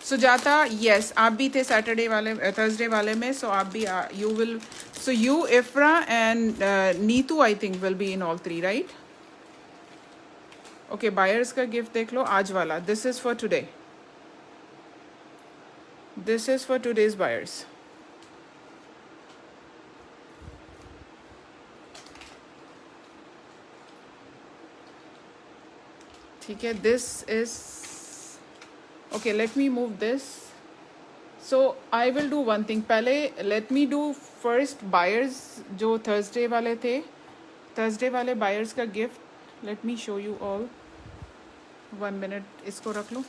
Sujata, yes, आप भी थे Saturday वाले, Thursday वाले में, so आप भी, you will, so you, Ifra and Neetu, I think will be in all 3, right? Okay, buyers का gift देख लो, आज वाला. This is for today. This is for today's buyers. ठीक है, this is. Okay, let me move this. So I will do one thing. पहले let me do first buyers जो Thursday वाले थे. Thursday वाले buyers का gift. Let me show you all. 1 minute. इसको रख लो.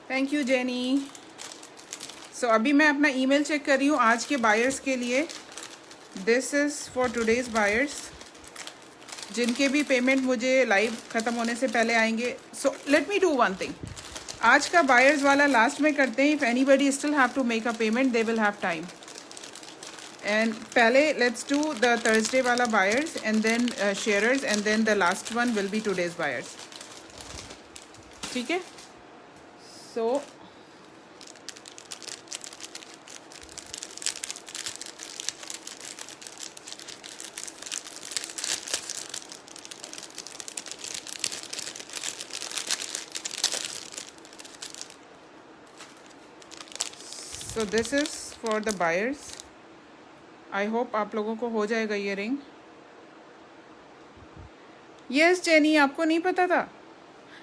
Thank you, Jenny. So अभी मैं अपना email check कर रही हूँ आज के buyers के लिए. This is for today's buyers. जिनके भी पेमेंट मुझे लाइव ख़त्म होने से पहले आएंगे. So let me do one thing. आज का buyers वाला लास्ट में करते हैं. If anybody still have to make a payment, they will have time. And पहले let's do the Thursday वाला buyers and then sharers and then the last one will be today's buyers. ठीक है? So so this is for the buyers. I hope आप लोगों को हो जाएगा ये रिंग. Yes, Jenny, आपको नहीं पता था?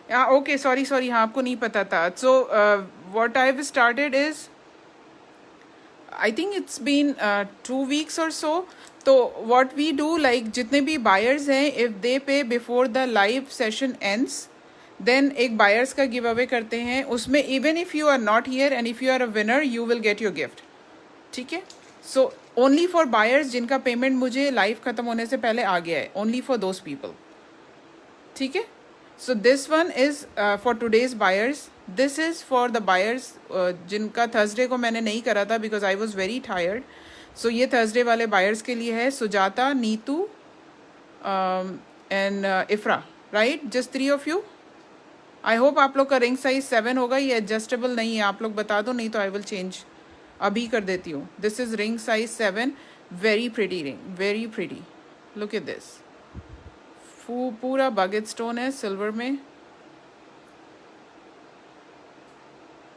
Okay, sorry, हाँ आपको नहीं पता था. So what I've started is, I think it's been 2 weeks or so. So what we do, like जितने भी buyers हैं, if they pay before the live session ends, then एक buyers का giveaway करते हैं. उसमें even if you are not here and if you are a winner, you will get your gift. ठीक है? So only for buyers जिनका payment मुझे live ख़त्म होने से पहले आ गया है. Only for those people. ठीक है? So this one is for today's buyers. This is for the buyers जिनका Thursday को मैंने नहीं करा था because I was very tired. So ये Thursday वाले buyers के लिए है. Sujata, Neetu and Ifra. Right? Just 3 of you. I hope आप लोग का रिंग साइज 7 होगा. ये एडजस्टेबल नहीं है. आप लोग बता दो, नहीं तो आई विल चेंज. अभी कर देती हूँ. This is ring size 7. Very pretty ring. Very pretty. Look at this. पूरा बगेट स्टोन है सिल्वर में.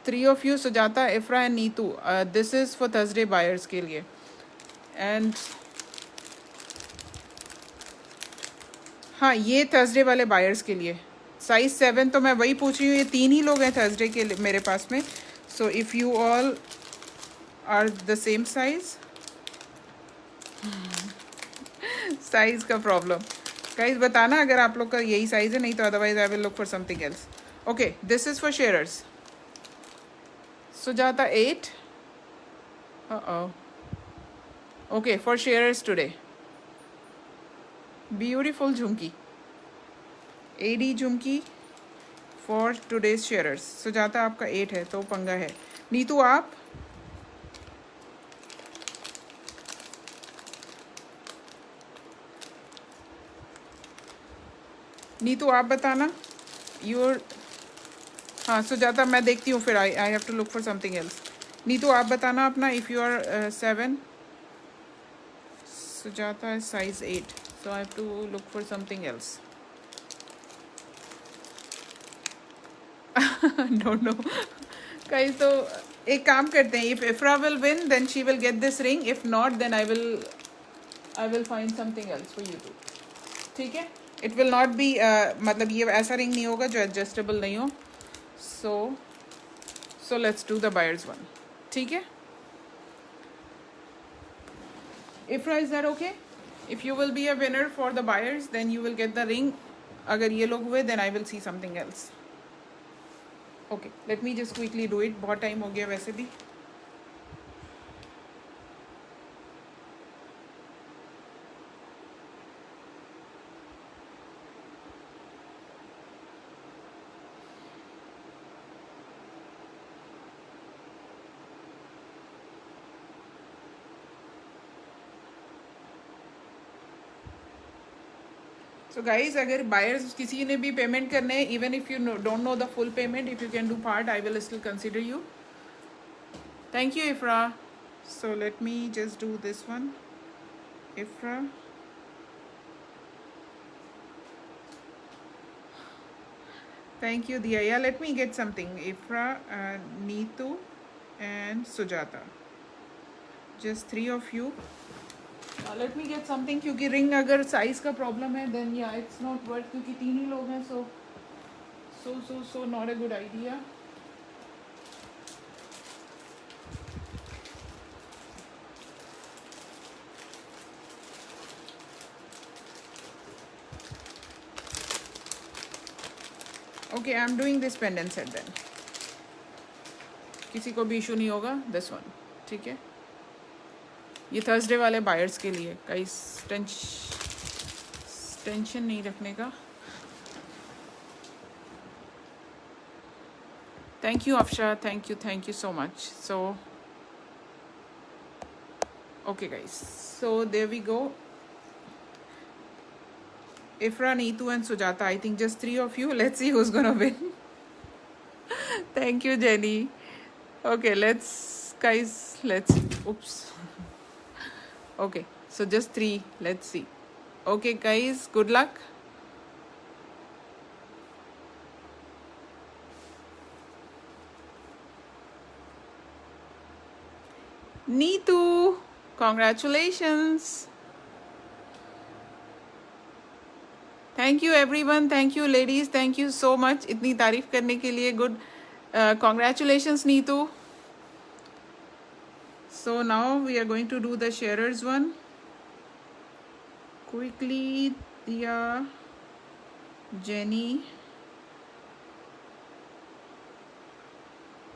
3 of you, Sujata, इफ्रा and Neetu. This is for Thursday buyers के लिए. एंड हाँ, ये थर्सडे वाले बायर्स के लिए. साइज 7 तो मैं वही पूछ रही हूँ. ये 3 ही लोग हैं थर्सडे के लिए मेरे पास में. So if you all are the same size. Size का प्रॉब्लम. गाइस बताना अगर आप लोग का यही साइज है, नहीं तो otherwise I will look for something else. Okay, this is for sharers. Sujata 8. Uh-oh. Okay, for sharers today. Beautiful jhumki. AD jhumki for today's sharers. Sujata आपका 8 है तो पंगा है. नीतू आप? नीतू आप बताना. Your हाँ सुजाता मैं देखती हूँ फिर. I have to look for something else. Neetu आप बताना अपना. If you are 7. Sujata is size 8. So I have to look for something else. Don't know. Guys, तो एक काम करते हैं. If Ifra will win, then she will get this ring. If not, then I will find something else for you too. ठीक है? It will not be मतलब ये ऐसा ring नहीं होगा जो adjustable नहीं हो. So let's do the buyers one. ठीक है? Ifra, is that okay? If you will be a winner for the buyers, then you will get the ring. अगर ये लोग हुए, then I will see something else. Okay, let me just quickly do it. बहुत time हो गया वैसे भी. So guys, अगर buyers किसी ने भी payment करने हैं, even if you don't know the full payment, if you can do part, I will still consider you. Thank you, Ifra. So let me just do this one. Ifra. Thank you, Diya. Yeah, let me get something. Ifra, Neetu, and Sujata. Just 3 of you. Let me get something क्योंकि ring अगर size का problem है then yeah it's not worth क्योंकि 3 ही लोग हैं so not a good idea. Okay, I'm doing this pendant set then. किसी को भी issue नहीं होगा. This one, ठीक है? ये थर्सडे वाले बायर्स के लिए. गाइस टेंशन नहीं रखने का. Thank you Afsha. Thank you so much. So okay guys, so there we go. Ifra, Neetu and Sujata, I think just 3 of you. Let's see who's gonna win. Thank you, Jenny. Okay, let's oops. Okay, so just 3. Let's see. Okay, guys, good luck. Neetu, congratulations. Thank you everyone. Thank you ladies. Thank you so much. इतनी तारीफ करने के लिए. Good. Congratulations, Neetu. So now we are going to do the sharers one. Quickly, Diya, Jenny,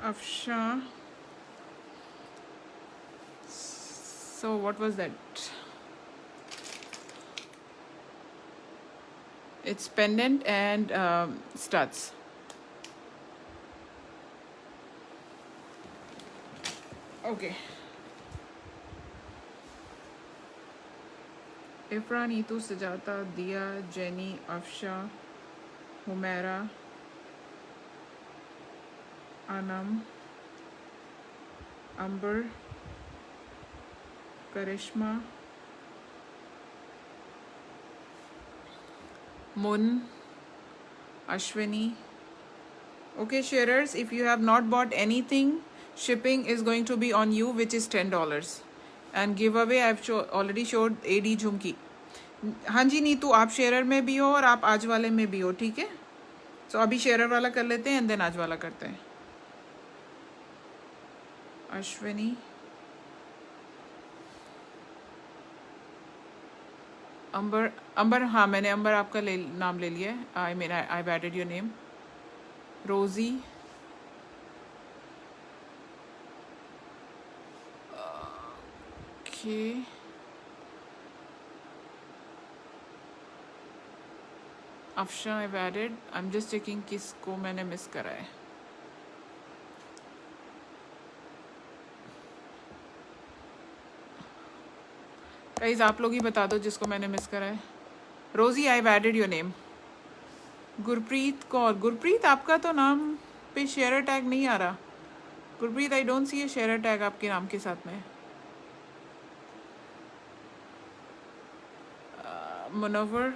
Afsha. So what was that? It's pendant and studs. Okay. Ifra, Neetu, Sujata, Diya, Jenny, Afsha, Humaira, Anam, Amber, Karishma, Mun, Ashwini. Okay, sharers, if you have not bought anything, shipping is going to be on you, which is $10. And giveaway I've already showed AD झुमकी. हाँ जी नीतू, आप share में भी हो और आप आज वाले में भी हो, ठीक है? तो अभी शेयर वाला कर लेते हैं एंड देन आज वाला करते हैं. अश्विनी, अंबर, अंबर, हाँ मैंने अंबर आपका नाम ले लिया है. I mean I have added your name. Rosie, okay. Afsha I have added. I am just checking किसको मैंने मिस करा है. गाइस आप लोग ही बता दो जिसको मैंने मिस करा है. Rosie, I have added your name. Gurpreet Kaur, Gurpreet आपका तो नाम पे शेयर टैग नहीं आ रहा. Gurpreet, I don't see a share tag आपके नाम के साथ में. मुनव्वर,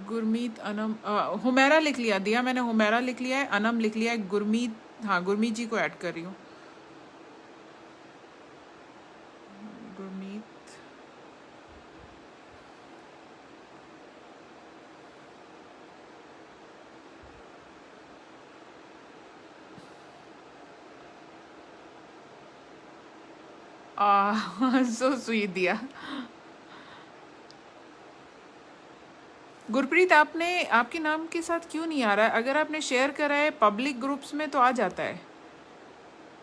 गुरमीत, अनम, हुमैरा लिख लिया. दिया मैंने हुमैरा लिख लिया है, अनम लिख लिया है, गुरमीत, हाँ गुरमीत जी को ऐड कर रही हूँ. गुरमीत, सो स्वीट दिया. गुरप्रीत आपने, आपके नाम के साथ क्यों नहीं आ रहा है? अगर आपने शेयर करा है पब्लिक ग्रुप्स में तो आ जाता है.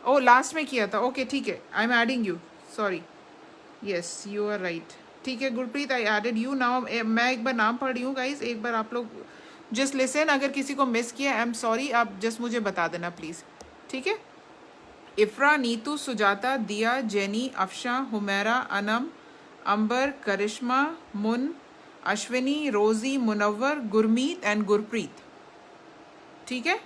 ओ लास्ट में किया था. ओके ठीक है, I am adding you. Sorry, yes you are right. ठीक है Gurpreet, I added you now. मैं एक बार नाम पढ़ रही हूँ गाइस, एक बार आप लोग जस्ट लिसन. अगर किसी को मिस किया आई एम सॉरी, आप जस्ट मुझे बता देना प्लीज़. ठीक है. इफ्रा, नीतू, सुजाता, दिया, जेनी, अफशा, हुमैरा, अनम, अंबर, करिश्मा, मुन, अश्विनी, रोजी, मुनव्वर, गुरमीत एंड गुरप्रीत. ठीक है.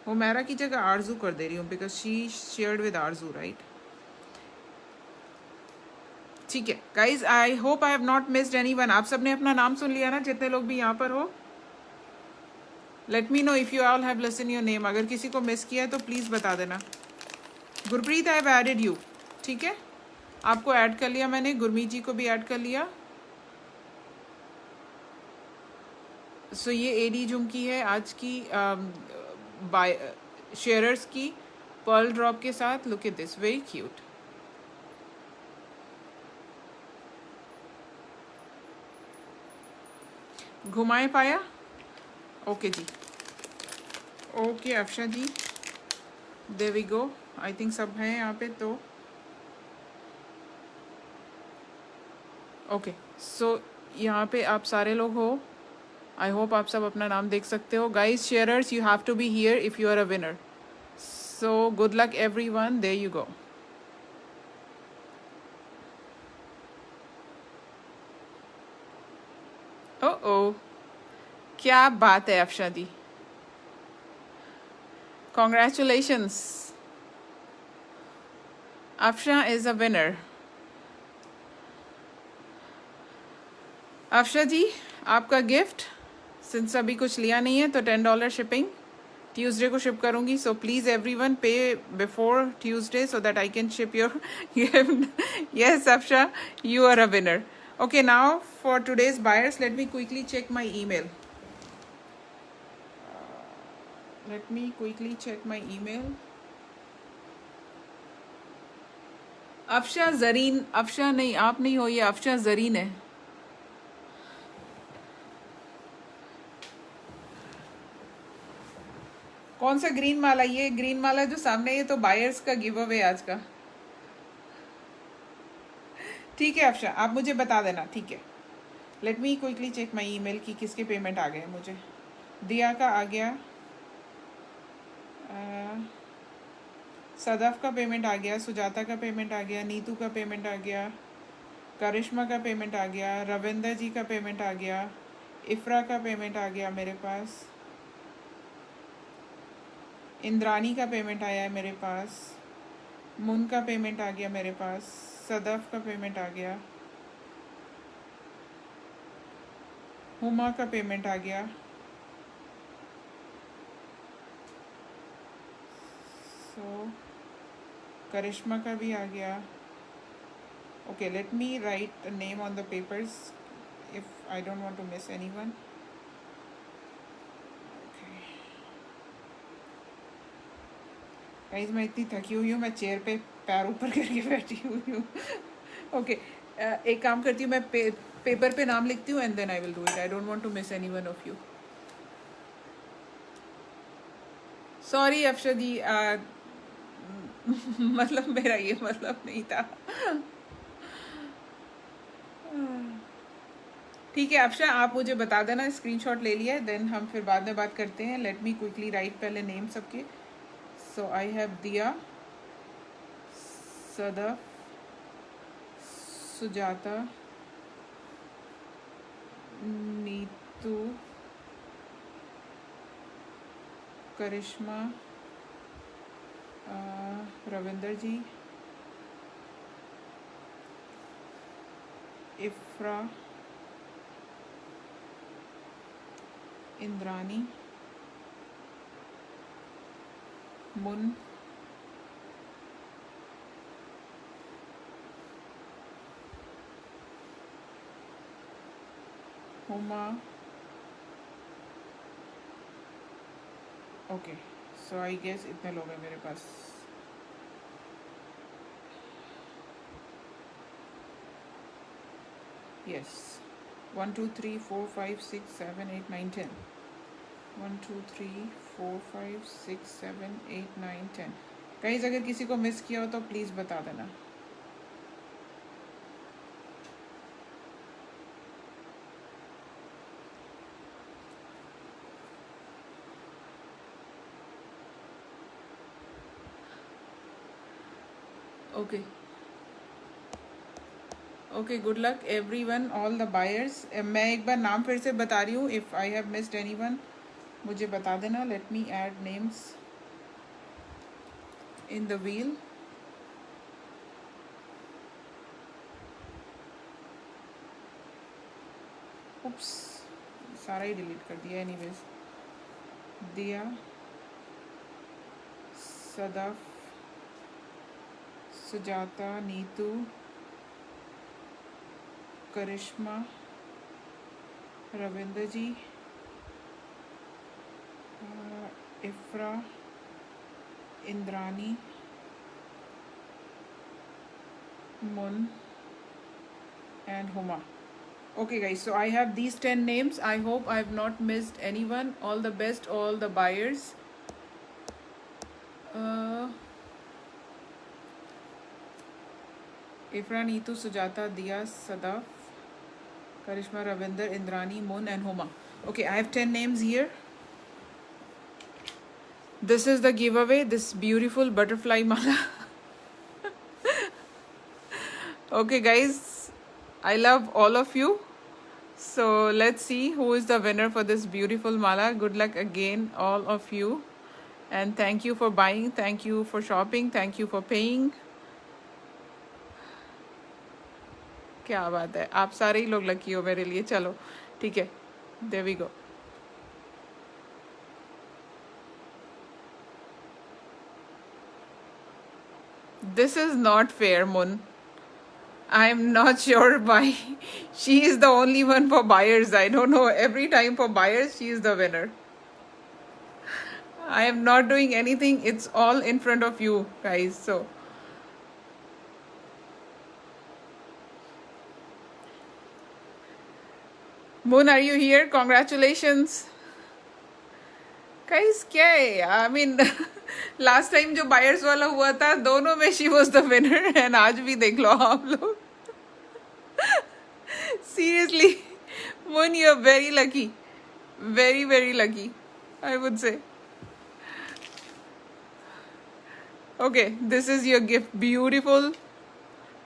हुमैरा की जगह आरजू कर दे रही हूँ because she shared with Aarzoo, right. ठीक है guys, I hope I have not missed anyone. आप सबने अपना नाम सुन लिया ना, जितने लोग भी यहाँ पर हो. Late me know if you all have listen your name. अगर किसी को मिस किया है तो प्लीज़ बता देना. Gurpreet, I have added you. ठीक है, आपको ऐड कर लिया मैंने. गुरमीत जी को भी ऐड कर लिया. सो ये एडी झुमकी है आज की बाय शेयरर्स की पर्ल ड्रॉप के साथ. Look at this, very cute. घुमाए पाया. Okay ji, okay Afsha ji, there we go. I think सब हैं यहाँ पे तो. ओके सो यहाँ पे आप सारे लोग हो. आई होप आप सब अपना नाम देख सकते हो. Guys sharers, you have to be here if you are a winner. So good luck everyone. There you go. ओ क्या बात है Afsha di. Congratulations, Afsha is a winner. Afsha ji, आपका गिफ्ट, सिंस अभी कुछ लिया नहीं है तो $10 शिपिंग. ट्यूसडे को शिप करूंगी. सो प्लीज़ एवरीवन पे before Tuesday so that I can ship your gift. Yes Afsha, you are a winner. Okay, now for today's buyers, let me quickly check my email. Let me quickly check my email. Afsha Zareen, Afsha नहीं, आप नहीं हो, ये अफशा जरीन है. कौन सा green माला? ये green माला जो सामने है, ये तो बायर्स का गिव अवे आज का. ठीक है अफशा, आप मुझे बता देना. ठीक है, let me quickly check my email कि किसके पेमेंट आ गए मुझे. दिया का आ गया, सदफ का पेमेंट आ गया, सुजाता का पेमेंट आ गया, नीतू का पेमेंट आ गया, करिश्मा का पेमेंट आ गया, रविंदर जी का पेमेंट आ गया, इफ्रा का पेमेंट आ गया मेरे पास, इंद्रानी का पेमेंट आया है मेरे पास, मुन का पेमेंट आ गया मेरे पास, सदफ का पेमेंट आ गया, हुमा का पेमेंट आ गया, सो करिश्मा का भी आ गया. Okay, let me write name on the papers. if I don't want to miss anyone. Okay. Guys मैं इतनी थकी हुई हूँ, मैं चेयर पे पैर ऊपर करके बैठी हुई हूँ. ओके एक काम करती हूँ, मैं पेपर पे नाम लिखती हूँ and then I will do it. I don't want to miss anyone of you. Sorry Afsha ji, मतलब मेरा ये मतलब नहीं था. ठीक है अफशा, आप मुझे बता देना, स्क्रीनशॉट ले लिया है, देन हम फिर बाद में बात करते हैं. लेट मी क्विकली राइट पहले नेम सबके. सो आई हैव दिया, सदफ, सुजाता, नीतू, करिश्मा, रविंदर जी, Ifra, Indrani, Mun, Huma. Okay so I guess इतने लोग हैं मेरे पास. यस 1 2 3 4 5 6 7 8 9 10. 1 2 3 4 5 6 7 8 9 10. कहीं अगर किसी को मिस किया हो तो प्लीज़ बता देना. Okay okay good luck everyone, all the buyers. मैं एक बार नाम फिर से बता रही हूँ. If I have missed anyone मुझे बता देना. Let me add names in the wheel. Oops, सारा ही डिलीट कर दिया. एनीवेज, दिया, सदफ, सुजाता, नीतू, करिश्मा, रविंदर जी, इफ्रा, इंद्रानी, मुन and Huma. Okay guys, so I have these 10 names. I hope I have not missed anyone. All the best, all the buyers. Ifra, Neetu, Sujata, Diya, Sadaf, Karishma, Ravinder, Indrani, Mun and Huma. Okay, I have 10 names here. This is the giveaway, this beautiful butterfly mala. Okay guys, I love all of you. So let's see who is the winner for this beautiful mala. Good luck again, all of you. And thank you for buying, thank you for shopping, thank you for paying. क्या बात है, आप सारे ही लोग lucky हो मेरे लिए. चलो ठीक है, there we go. This is not fair, Mun. I'm not sure why she is the only one for buyers. I don't know. Every time for buyers, she is the winner. I am not doing anything. It's all in front of you guys. So, Moon, are you here? Congratulations. Guys, क्या है? I mean, last time जो buyers वाला हुआ था, दोनों में she was the winner, and आज भी देख लो आप लोग. Seriously, Moon, you are very lucky. Very, very lucky, I would say. Okay, this is your gift. Beautiful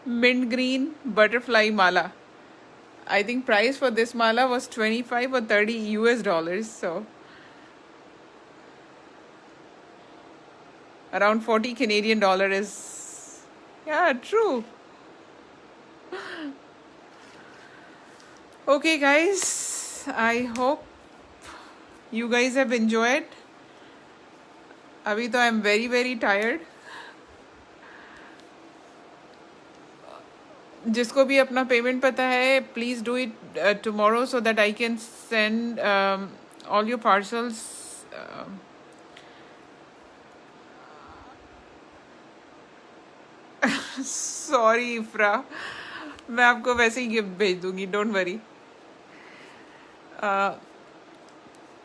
mint green butterfly mala. I think price for this mala was 25 or 30 US dollars. So around 40 Canadian dollar is, yeah, true. Okay guys, I hope you guys have enjoyed. Abhi to I'm very, very tired. जिसको भी अपना payment पता है, please do it tomorrow so that I can send all your parcels. Sorry इफ्रा, मैं आपको वैसे ही gift भेज दूंगी, डोंट वरी.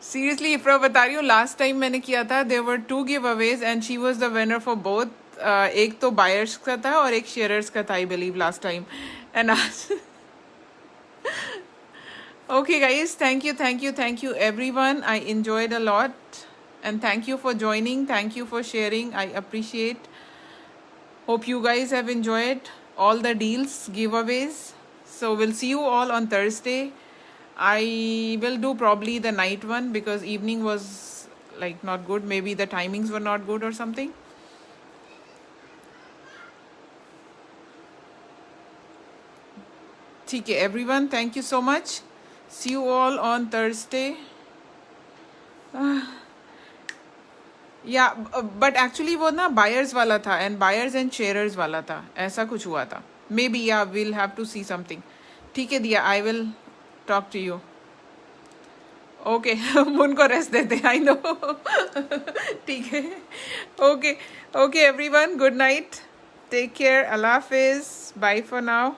सीरियसली इफ्रा बता रही हूँ, लास्ट टाइम मैंने किया था, there were 2 giveaways and she was the winner for both. एक तो बायर्स का था और एक शेयरर्स का था, I believe, last time. And आज okay guys, thank you everyone. I enjoyed a lot and thank you for joining, thank you for sharing, I appreciate. Hope you guys have enjoyed all the deals, giveaways. So we'll see you all on Thursday. I will do probably the night one because evening was like not good. Maybe the timings were not good or something. ठीक है everyone, thank you so much. See you all on Thursday. या but actually वो ना buyers वाला था and buyers and sharers वाला था, ऐसा कुछ हुआ था. मे बी या will have to see something. ठीक है Diya, I will talk to you. Okay उनको रेस्ट देते हैं, आई नो. ठीक है, okay okay everyone, good night, take care, अल्लाह हाफिज, बाय फॉर नाउ.